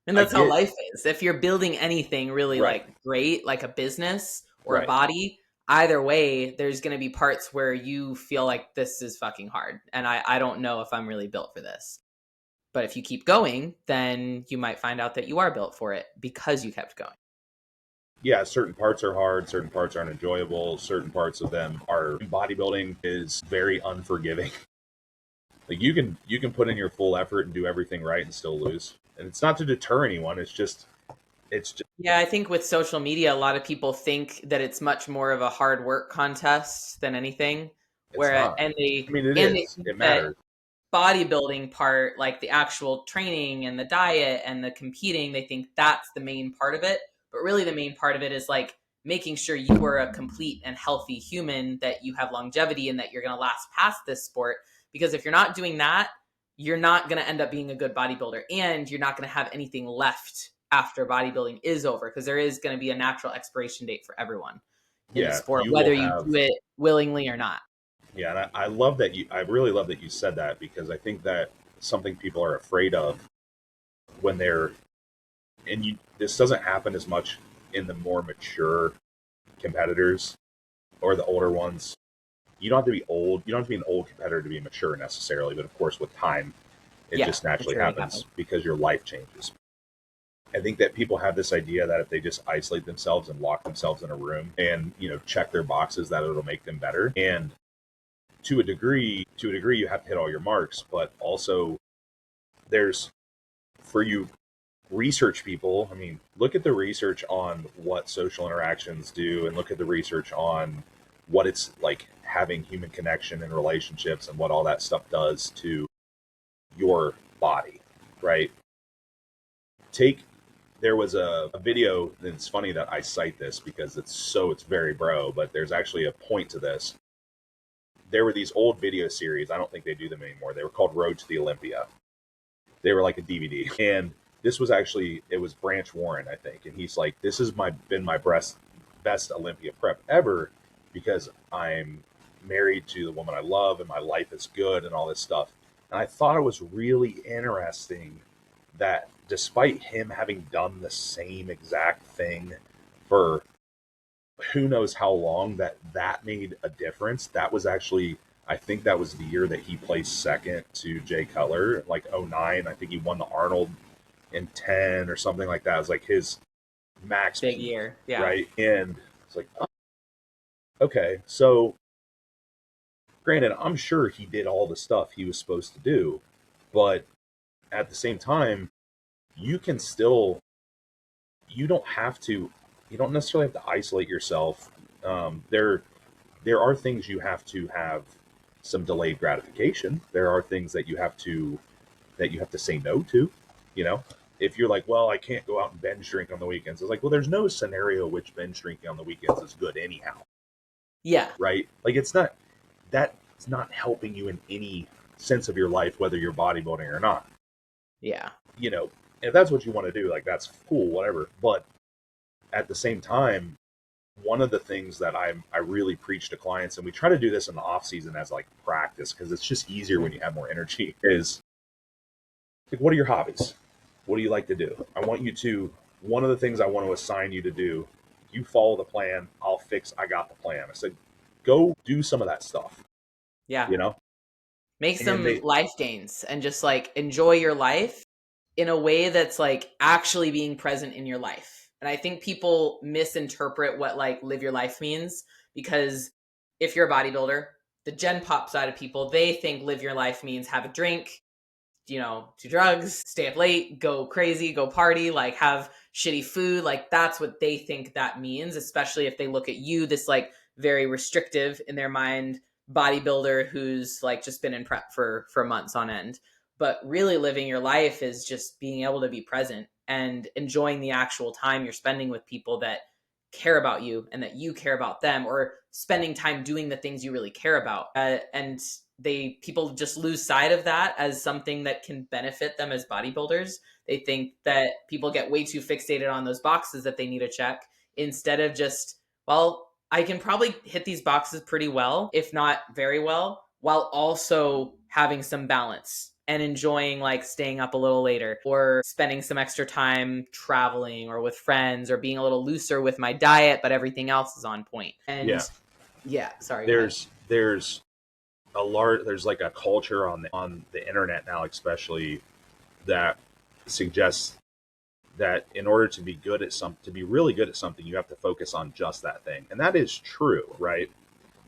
And I that's how get life is. If you're building anything really right, like great, like a business or a right. body, either way, there's going to be parts where you feel like this is fucking hard. And I don't know if I'm really built for this. But if you keep going, then you might find out that you are built for it because you kept going. Yeah, certain parts are hard, certain parts aren't enjoyable, certain parts of them are. Bodybuilding is very unforgiving. Like, you can put in your full effort and do everything right and still lose. And it's not to deter anyone. It's just Yeah, I think with social media, a lot of people think that it's much more of a hard work contest than anything. it's not. And I mean, it they is. think It that matters. bodybuilding part, like the actual training and the diet and the competing, they think that's the main part of it. But really, the main part of it is like making sure you are a complete and healthy human, that you have longevity and that you're going to last past this sport. Because if you're not doing that, you're not going to end up being a good bodybuilder, and you're not going to have anything left after bodybuilding is over, because there is going to be a natural expiration date for everyone in the Yeah, sport, you will whether you have. do it willingly or not. Yeah, and I love that you. I really love that you said that, because I think that something people are afraid of when they're, and you. This doesn't happen as much in the more mature competitors or the older ones. You don't have to be old. You don't have to be an old competitor to be mature necessarily, but of course, with time, it Yeah, just naturally maturity happens happens. because your life changes. I think that people have this idea that if they just isolate themselves and lock themselves in a room and check their boxes, that it'll make them better. And to a degree, you have to hit all your marks, but also there's, for you research people, I mean, look at the research on what social interactions do, and look at the research on what it's like having human connection and relationships and what all that stuff does to your body, right? There was a video, and it's funny that I cite this because it's very bro, but there's actually a point to this. There were these old video series. I don't think they do them anymore. They were called Road to the Olympia. They were like a DVD. And this was actually, it was Branch Warren, I think. And he's like, this has been my best Olympia prep ever because I'm married to the woman I love and my life is good and all this stuff. And I thought it was really interesting that despite him having done the same exact thing for who knows how long, that made a difference. That was actually, I think that was the year that he placed second to Jay Cutler, like '09. I think he won the Arnold in 10 or something like that. It was like his max Big peak, year. Yeah. right? And it's like, oh, okay, so granted, I'm sure he did all the stuff he was supposed to do, but at the same time, you can still, you don't have to, you don't necessarily have to isolate yourself. There are things you have to have some delayed gratification. There are things that you have to say no to. You know, if you're like, well, I can't go out and binge drink on the weekends. It's like, well, there's no scenario which binge drinking on the weekends is good anyhow. Yeah. Right. Like it's not helping you in any sense of your life, whether you're bodybuilding or not. Yeah. You know, if that's what you want to do, like that's cool, whatever. But at the same time, one of the things that I really preach to clients, and we try to do this in the off season as like practice, because it's just easier when you have more energy, is like, what are your hobbies? What do you like to do? One of the things I want to assign you to do, you follow the plan, I got the plan. I said, go do some of that stuff. Yeah. You know? Make some life gains and just like enjoy your life in a way that's like actually being present in your life. And I think people misinterpret what like live your life means, because if you're a bodybuilder, the Gen Pop side of people, they think live your life means have a drink, do drugs, stay up late, go crazy, go party, like have shitty food. Like that's what they think that means, especially if they look at you, this like very restrictive in their mind bodybuilder who's like just been in prep for months on end. But really living your life is just being able to be present and enjoying the actual time you're spending with people that care about you and that you care about them, or spending time doing the things you really care about. And people just lose sight of that as something that can benefit them as bodybuilders. They think that people get way too fixated on those boxes that they need to check, instead of just, well, I can probably hit these boxes pretty well, if not very well, while also having some balance and enjoying like staying up a little later, or spending some extra time traveling or with friends, or being a little looser with my diet, but everything else is on point. And sorry. There's there's like a culture on the internet now, especially, that suggests that in order to be really good at something, you have to focus on just that thing. And that is true, right?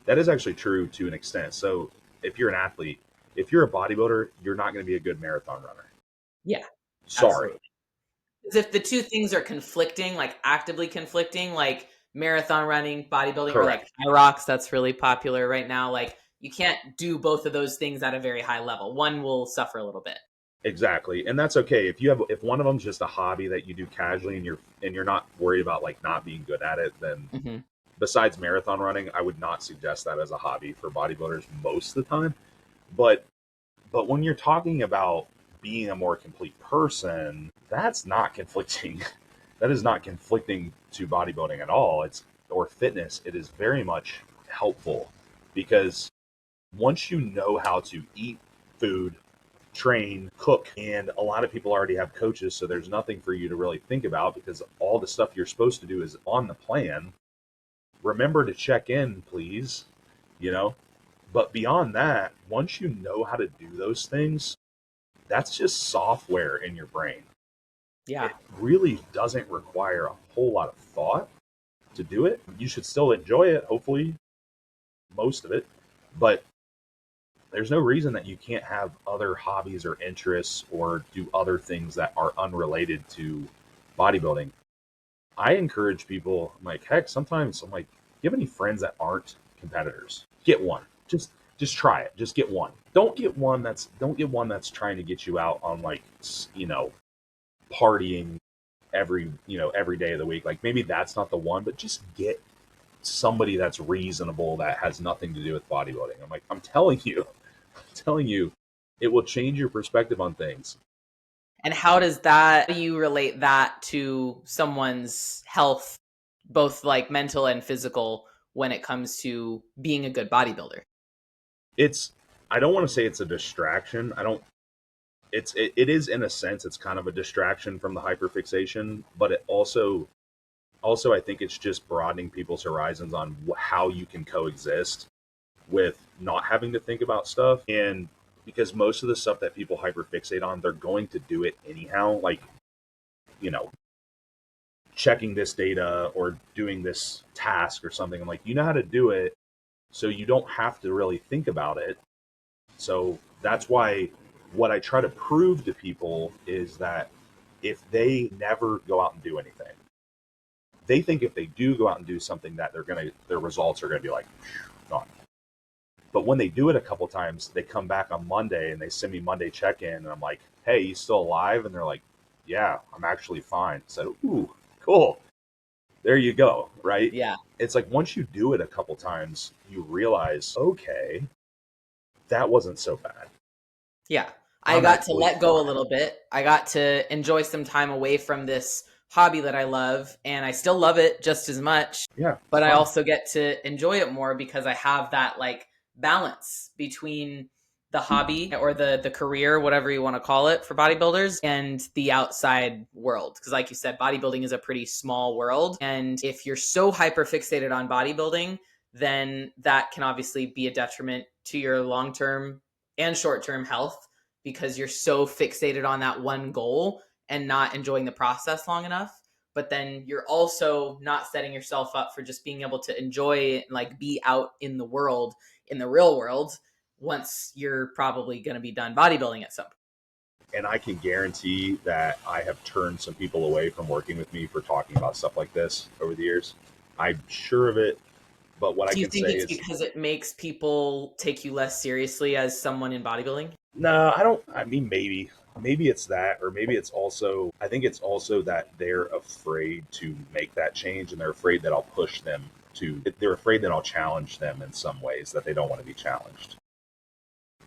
That is actually true to an extent. So if you're an athlete, if you're a bodybuilder, you're not going to be a good marathon runner. Yeah. Sorry. Absolutely. As if the two things are conflicting, like actively conflicting, like marathon running, bodybuilding, or like high rocks, that's really popular right now. Like you can't do both of those things at a very high level. One will suffer a little bit. Exactly. And that's okay. If one of them's just a hobby that you do casually and you're not worried about like not being good at it, then besides marathon running, I would not suggest that as a hobby for bodybuilders most of the time. But when you're talking about being a more complete person, that's not conflicting. That is not conflicting to bodybuilding at all. Or fitness. It is very much helpful, because once you know how to eat food, train, cook, and a lot of people already have coaches, so there's nothing for you to really think about because all the stuff you're supposed to do is on the plan. Remember to check in, please, But beyond that, once you know how to do those things, that's just software in your brain. Yeah. It really doesn't require a whole lot of thought to do it. You should still enjoy it, hopefully, most of it, but there's no reason that you can't have other hobbies or interests or do other things that are unrelated to bodybuilding. I encourage people, I'm like, heck, sometimes I'm like, do you have any friends that aren't competitors? Get one. Just try it. Just get one. Don't get one that's trying to get you out on like partying every day of the week. Like maybe that's not the one, but just get somebody that's reasonable that has nothing to do with bodybuilding. I'm telling you, I'm telling you, it will change your perspective on things. And how do you relate that to someone's health, both like mental and physical, when it comes to being a good bodybuilder? It's I don't want to say it's a distraction. I don't it is in a sense it's kind of a distraction from the hyperfixation, but it also I think it's just broadening people's horizons on how you can coexist with not having to think about stuff. And because most of the stuff that people hyperfixate on, they're going to do it anyhow, like you know checking this data or doing this task or something. I'm like, you know how to do it, so you don't have to really think about it. So that's why what I try to prove to people is that if they never go out and do anything, they think if they do go out and do something that their results are gonna be like gone. But when they do it a couple times, they come back on Monday and they send me Monday check-in, and I'm like, "Hey, you still alive?" And they're like, "Yeah, I'm actually fine." So, ooh, cool. There you go, right? Yeah. It's like once you do it a couple times, you realize, okay, that wasn't so bad. Yeah. I I'm got to actually let go a fine. little bit. I got to enjoy some time away from this hobby that I love, and I still love it just as much, Yeah, it's but I fine. also get to enjoy it more because I have that like balance between the hobby or the career, whatever you want to call it for bodybuilders, and the outside world. Because like you said, bodybuilding is a pretty small world, and if you're so hyper fixated on bodybuilding, then that can obviously be a detriment to your long-term and short-term health because you're so fixated on that one goal and not enjoying the process long enough. But then you're also not setting yourself up for just being able to enjoy and like be out in the world, in the real world, once you're probably going to be done bodybuilding at some point. And I can guarantee that I have turned some people away from working with me for talking about stuff like this over the years. I'm sure of it, but what I Do you can think say it's is because it makes people take you less seriously as someone in bodybuilding? no, I don't. I mean, maybe it's that, or maybe it's also. I think it's also that they're afraid to make that change, and they're afraid that I'll push them to. They're afraid that I'll challenge them in some ways that they don't want to be challenged,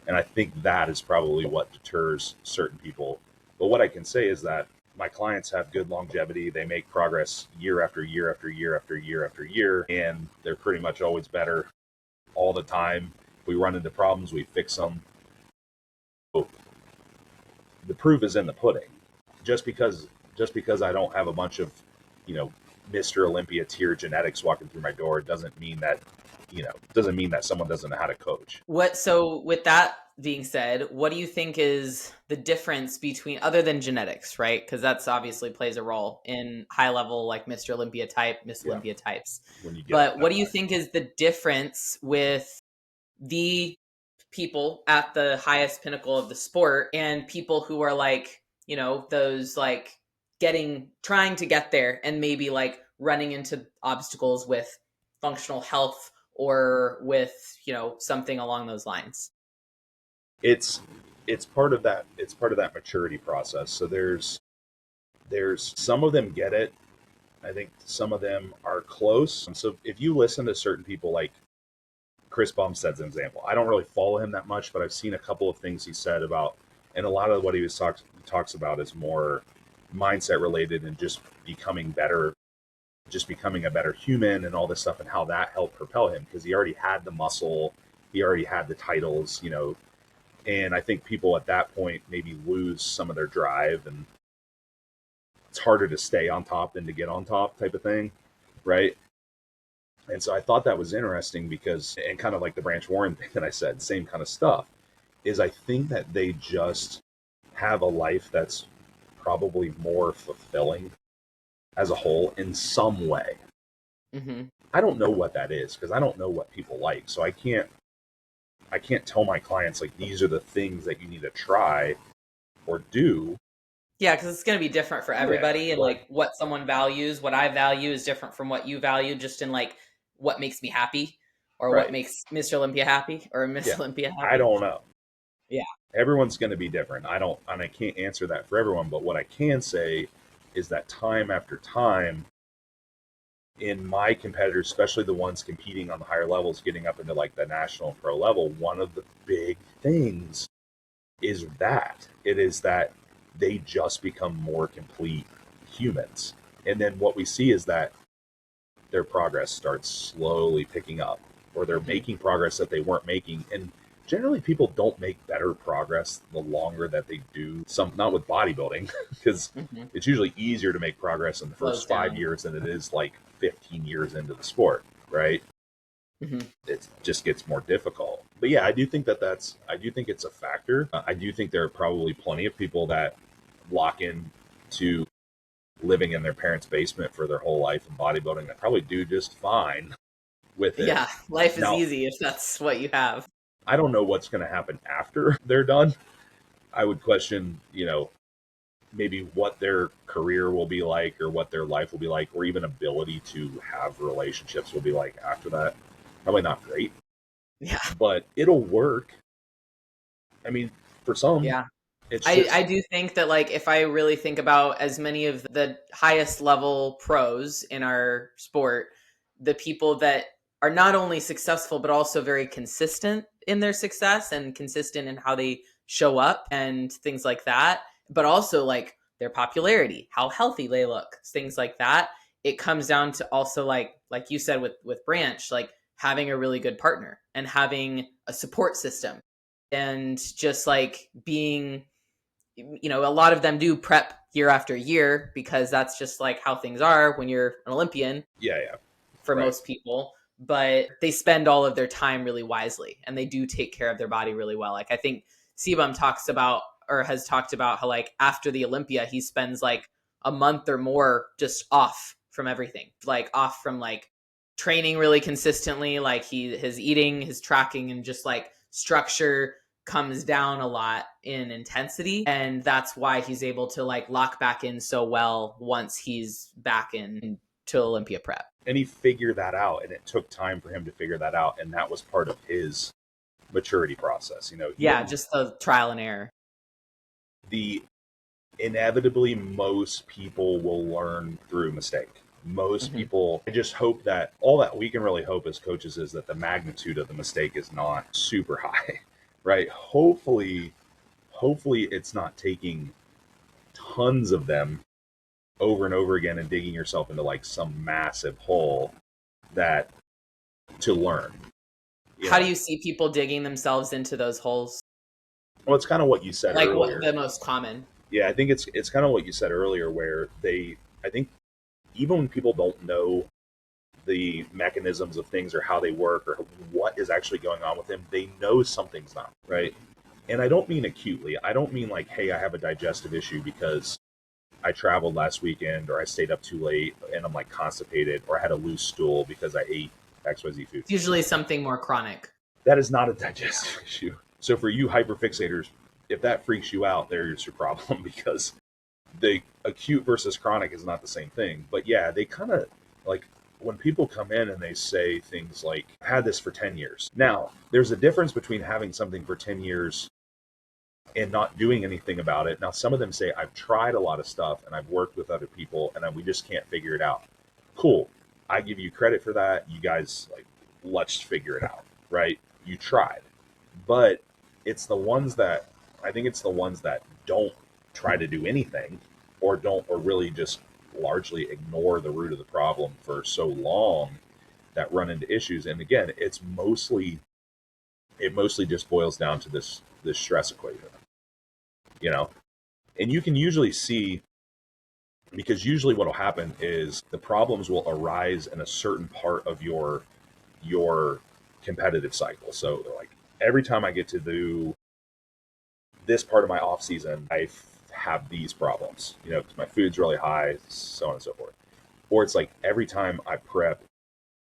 and I think that is probably what deters certain people. But what I can say is that my clients have good longevity. They make progress year after year after year after year after year, and they're pretty much always better all the time. If we run into problems, we fix them. The proof is in the pudding. Just because I don't have a bunch of, you know, Mr. Olympia tier genetics walking through my door doesn't mean that someone doesn't know how to coach. So with that being said, what do you think is the difference between, other than genetics, right? Because that's obviously plays a role in high level like Mr. Olympia type, Miss Yeah, Olympia types. when you get up But what that do you high. think is the difference with the people at the highest pinnacle of the sport and people who are like, those like trying to get there and maybe like running into obstacles with functional health or with, something along those lines? It's it's part of that maturity process. So there's some of them get it. I think some of them are close. And so if you listen to certain people like Chris Bumstead's an example. I don't really follow him that much, but I've seen a couple of things he said about, and a lot of what he talks about is more mindset related and just becoming better, just becoming a better human and all this stuff, and how that helped propel him because he already had the muscle, he already had the titles, and I think people at that point maybe lose some of their drive, and it's harder to stay on top than to get on top type of thing, right? And so I thought that was interesting because, and kind of like the Branch Warren thing that I said, same kind of stuff, is I think that they just have a life that's probably more fulfilling as a whole in some way. Mm-hmm. I don't know what that is because I don't know what people like. So I can't tell my clients like these are the things that you need to try or do. Yeah, because it's going to be different for Yeah, everybody, and but like what someone values, what I value is different from what you value, just in like what makes me happy or what Right. makes Mr. Olympia happy or Miss Yeah. Olympia I happy. don't know. Yeah. Everyone's going to be different. I can't answer that for everyone, but what I can say is that time after time in my competitors, especially the ones competing on the higher levels, getting up into like the national and pro level, one of the big things is that it is that they just become more complete humans. And then what we see is that their progress starts slowly picking up, or they're making progress that they weren't making. And generally, people don't make better progress the longer that they do some, not with bodybuilding, because Mm-hmm. it's usually easier to make progress in the Slows first 5 down. years than it is like 15 years into the sport, right? Mm-hmm. It just gets more difficult. But yeah, I do think it's a factor. I do think there are probably plenty of people that lock in to living in their parents' basement for their whole life in bodybuilding that probably do just fine with it. Yeah, life is Now, easy if that's what you have. I don't know what's going to happen after they're done. I would question, maybe what their career will be like or what their life will be like or even ability to have relationships will be like after that. Probably not great, Yeah. but it'll work. I mean, for some, Yeah. it's I just, do think that, like, if I really think about as many of the highest level pros in our sport, the people that are not only successful but also very consistent in their success and consistent in how they show up and things like that, but also like their popularity, how healthy they look, things like that. It comes down to also like you said with Branch, like having a really good partner and having a support system and just like being, a lot of them do prep year after year because that's just like how things are when you're an Olympian yeah, yeah, for right. most people. But they spend all of their time really wisely and they do take care of their body really well. Like I think Sebum talks about or has talked about how like after the Olympia, he spends like a month or more just off from everything, like off from like training really consistently, like his eating, his tracking, and just like structure comes down a lot in intensity, and that's why he's able to like lock back in so well once he's back in to Olympia prep. And he figured that out, and it took time for him to figure that out, and that was part of his maturity process. He Yeah, didn't, just the trial and error. the inevitably most people will learn through mistake. Most Mm-hmm. people, I just hope that all that we can really hope as coaches is that the magnitude of the mistake is not super high, right? Hopefully it's not taking tons of them over and over again and digging yourself into like some massive hole that to learn, you How do know. you see people digging themselves into those holes? Well, it's kind of what you said Like what earlier. the most common? Yeah, I think it's kind of what you said earlier where I think even when people don't know the mechanisms of things or how they work or what is actually going on with them, they know something's not right. And I don't mean acutely. I don't mean like, hey, I have a digestive issue because I traveled last weekend or I stayed up too late and I'm like constipated or I had a loose stool because I ate XYZ food. It's usually something more chronic. That is not a digestive issue. So for you hyperfixators, if that freaks you out, there's your problem because the acute versus chronic is not the same thing. But yeah, they kind of like when people come in and they say things like, I had this for 10 years. Now, there's a difference between having something for 10 years and not doing anything about it. Now, some of them say, I've tried a lot of stuff and I've worked with other people and we just can't figure it out. Cool. I give you credit for that. You guys, like, let's figure it out, right? You tried. But it's the ones that, I think it's the ones that don't try to do anything or really just largely ignore the root of the problem for so long that run into issues. And again, it mostly just boils down to this stress equation, you know. And you can usually see, because usually what will happen is the problems will arise in a certain part of your competitive cycle. So like every time I get to do this part of my off season, I have these problems, because my food's really high, so on and so forth. Or it's like every time I prep,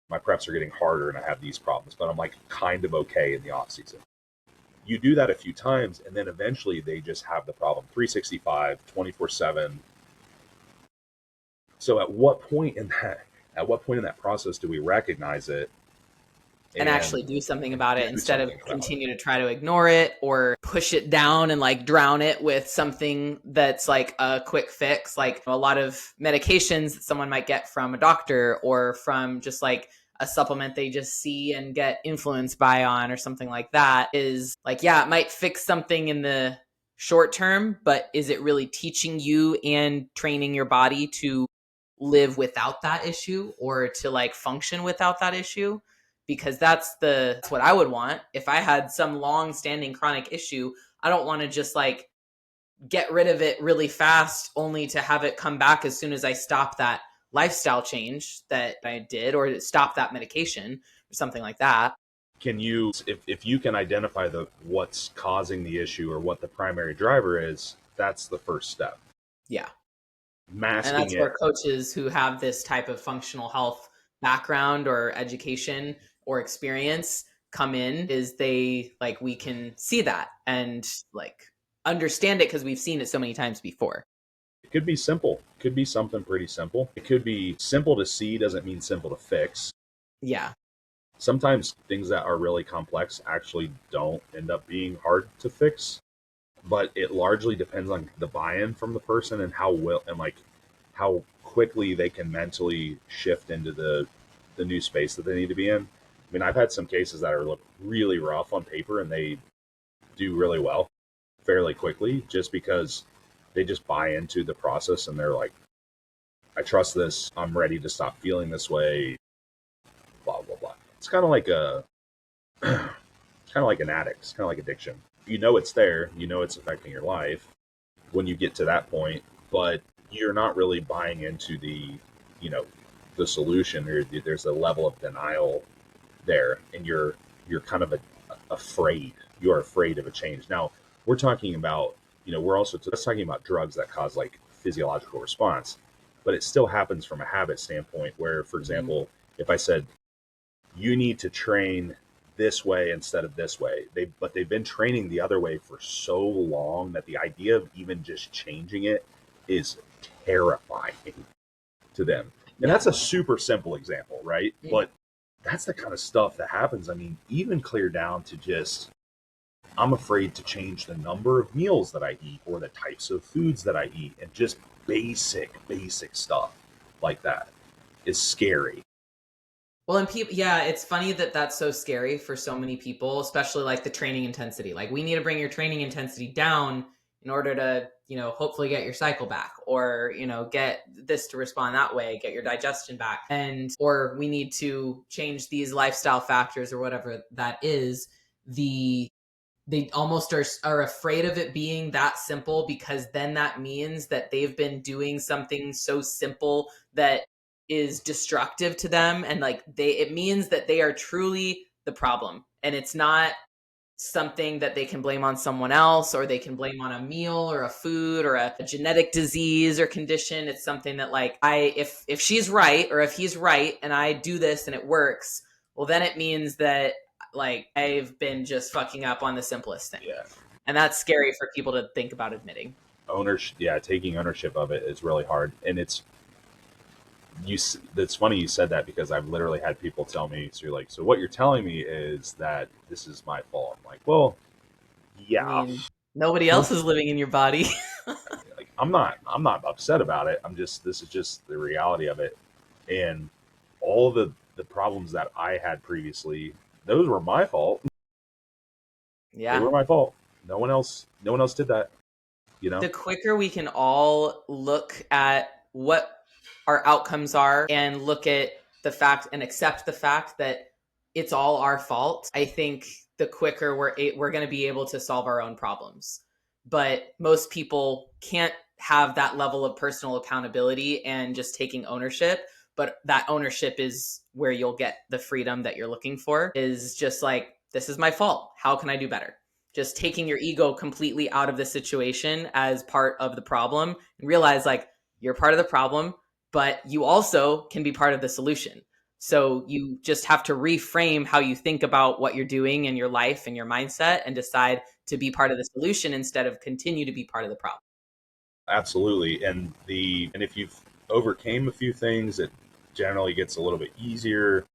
my preps are getting harder and I have these problems, but I'm like kind of okay in the off season. You do that a few times and then eventually they just have the problem 365, 24/7. So at what point in that process do we recognize it and and actually do something about it do instead of something about it. continue to try to ignore it or push it down and like drown it with something that's like a quick fix, like a lot of medications that someone might get from a doctor or from just like a supplement they just see and get influenced by on or something like that. Is like, yeah, it might fix something in the short term, but is it really teaching you and training your body to live without that issue or to like function without that issue? Because that's what I would want. If I had some long standing chronic issue, I don't want to just like get rid of it really fast only to have it come back as soon as I stop that lifestyle change that I did or stop that medication or something like that. Can you, if you can identify the what's causing the issue or what the primary driver is, that's the first step. Yeah. And Masking that's it. where coaches who have this type of functional health background or education or experience come in, is they like, we can see that and like understand it because we've seen it so many times before. It could be simple. It could be something pretty simple. It could be simple to see, doesn't mean simple to fix. Yeah. Sometimes things that are really complex actually don't end up being hard to fix, but it largely depends on the buy-in from the person and how well and like how quickly they can mentally shift into the new space that they need to be in. I mean, I've had some cases that are look really rough on paper and they do really well fairly quickly just because they just buy into the process and they're like, I trust this, I'm ready to stop feeling this way, blah blah blah. It's kind of like a kind of like an addict. It's kind of like addiction. You know it's there, you know it's affecting your life when you get to that point, but you're not really buying into the, you know, the solution. There's a level of denial there, and you're kind of afraid. You're afraid of a change. Now we're talking about, you know, we're also talking about drugs that cause like physiological response, but it still happens from a habit standpoint. Where, for Mm-hmm. example, if I said you need to train this way instead of this way. They've been training the other way for so long that the idea of even just changing it is terrifying to them. And Yeah. that's a super simple example, right? Mm-hmm. But that's the kind of stuff that happens. I mean, even clear down to just I'm afraid to change the number of meals that I eat or the types of foods that I eat, and just basic stuff like that is scary. Well, and people, yeah, it's funny that that's so scary for so many people, especially like the training intensity. Like, we need to bring your training intensity down in order to, hopefully get your cycle back or, get this to respond that way, get your digestion back. Or we need to change these lifestyle factors or whatever that is. They almost are afraid of it being that simple because then that means that they've been doing something so simple that is destructive to them, and like it means that they are truly the problem, and it's not something that they can blame on someone else or they can blame on a meal or a food or a genetic disease or condition. It's something that like, if she's right or if he's right and I do this and it works, well then it means that like I've been just fucking up on the simplest thing. Yeah. And that's scary for people to think about admitting. Ownership, yeah, taking ownership of it is really hard, and you it's funny you said that because I've literally had people tell me, so you're like, so what you're telling me is that this is my fault. I'm like, well, I yeah. mean, nobody else is living in your body. Like, I'm not upset about it. This is just the reality of it. And all the problems that I had previously, those were my fault. They Yeah. were my fault. No one else did that, you know? The quicker we can all look at what our outcomes are and look at the fact and accept the fact that it's all our fault, I think the quicker we're going to be able to solve our own problems. But most people can't have that level of personal accountability and just taking ownership. But that ownership is where you'll get the freedom that you're looking for, is just like, this is my fault. How can I do better? Just taking your ego completely out of the situation as part of the problem, and realize like, you're part of the problem, but you also can be part of the solution. So you just have to reframe how you think about what you're doing in your life and your mindset and decide to be part of the solution instead of continue to be part of the problem. Absolutely. And if you've overcame a few things, it generally gets a little bit easier.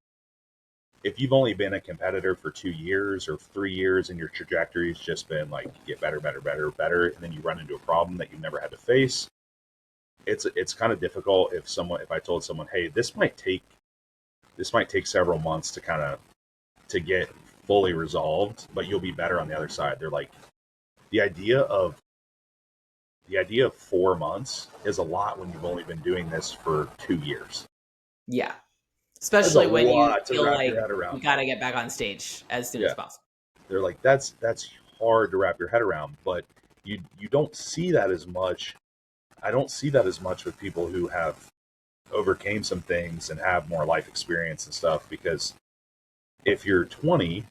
if you've only been a competitor for 2 years or 3 years and your trajectory's just been like get better, better, better, better, and then you run into a problem that you've never had to face, it's kind of difficult if I told someone, hey, this might take several months to kind of to get fully resolved, but you'll be better on the other side. They're like, the idea of 4 months is a lot when you've only been doing this for 2 years. Yeah. That's a Especially when you lot to feel wrap like your head you around. got to get back on stage as soon as Yeah. possible. They're like, that's hard to wrap your head around, but you don't see that as much. I don't see that as much with people who have overcame some things and have more life experience and stuff, because if you're 20,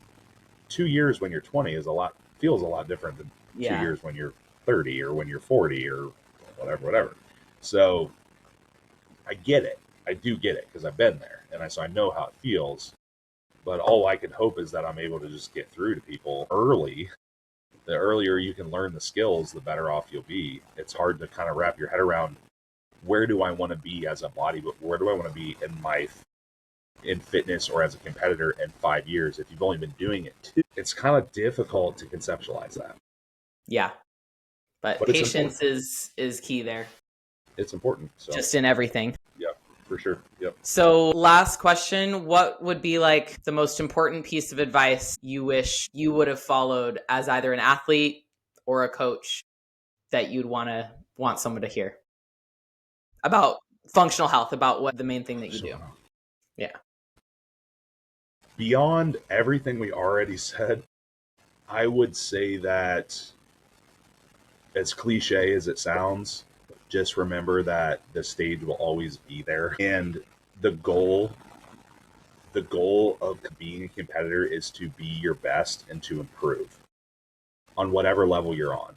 2 years when you're 20 feels a lot different than 2 years when you're 30 or when you're 40 or whatever. So I get it. I do get it because I've been there, and so I know how it feels. But all I can hope is that I'm able to just get through to people early. The earlier you can learn the skills, the better off you'll be. It's hard to kind of wrap your head around, where do I want to be as a bodybuilder? Where do I want to be in fitness or as a competitor in 5 years? If you've only been doing it 2, it's kind of difficult to conceptualize that. Yeah. But patience is key there. It's important. So. Just in everything. Yeah, for sure. Yep. So last question, what would be like the most important piece of advice you wish you would have followed as either an athlete or a coach that you'd want someone to hear about functional health, about what the main thing that you do? Yeah. Beyond everything we already said, I would say that, as cliche as it sounds, just remember that the stage will always be there. And the goal of being a competitor is to be your best and to improve on whatever level you're on.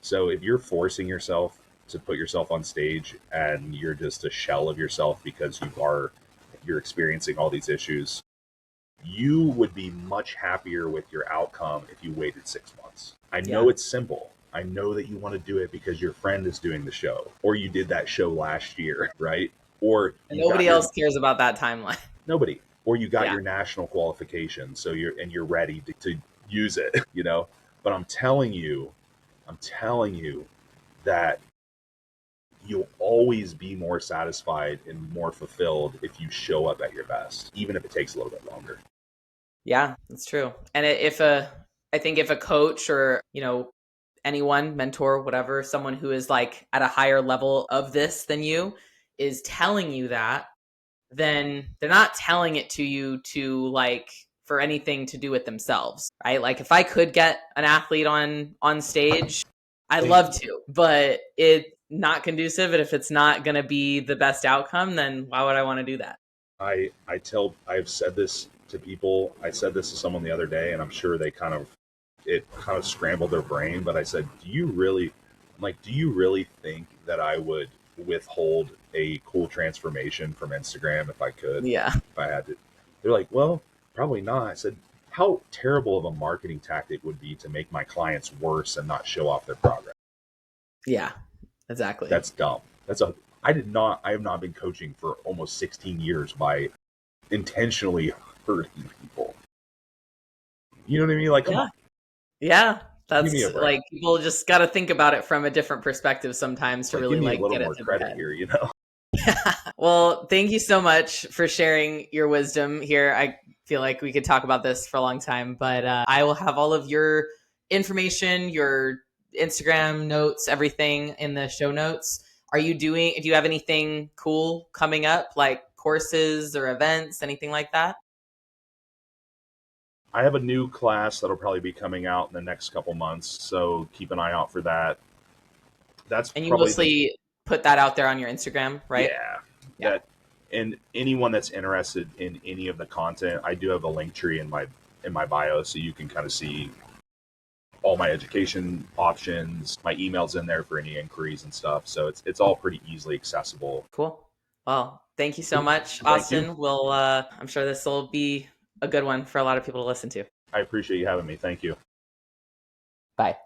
So if you're forcing yourself to put yourself on stage and you're just a shell of yourself because you're experiencing all these issues, you would be much happier with your outcome if you waited 6 months. I know it's simple. I know that you want to do it because your friend is doing the show, or you did that show last year, right? Or nobody else cares about that timeline. Nobody. Or you got your national qualification, so you're ready to use it, you know? But I'm telling you that you'll always be more satisfied and more fulfilled if you show up at your best, even if it takes a little bit longer. Yeah, that's true. And I think if a coach or, anyone, mentor, whatever, someone who is like at a higher level of this than you is telling you that, then they're not telling it to you to like for anything to do with themselves, right? Like if I could get an athlete on stage, I'd love to, but it's not conducive. And if it's not going to be the best outcome, then why would I want to do that? I've said this to people. I said this to someone the other day, and I'm sure it kind of scrambled their brain, but I said, do you really think that I would withhold a cool transformation from Instagram if I could? Yeah. If I had to? They're like, well, probably not. I said, how terrible of a marketing tactic would be to make my clients worse and not show off their progress? Yeah, exactly. That's dumb. I have not been coaching for almost 16 years by intentionally hurting people. You know what I mean? Like, come on. Yeah, that's like people just got to think about it from a different perspective sometimes to really give me like a little get more it to credit here, you know? Well, thank you so much for sharing your wisdom here. I feel like we could talk about this for a long time, but I will have all of your information, your Instagram notes, everything in the show notes. Do you have anything cool coming up, like courses or events, anything like that? I have a new class that'll probably be coming out in the next couple months, so keep an eye out for that. And you mostly put that out there on your Instagram, right? Yeah. And anyone that's interested in any of the content, I do have a link tree in my bio, so you can kind of see all my education options. My email's in there for any inquiries and stuff, so it's all pretty easily accessible. Cool. Well, thank you so much, Austin. I'm sure this will be a good one for a lot of people to listen to. I appreciate you having me. Thank you. Bye.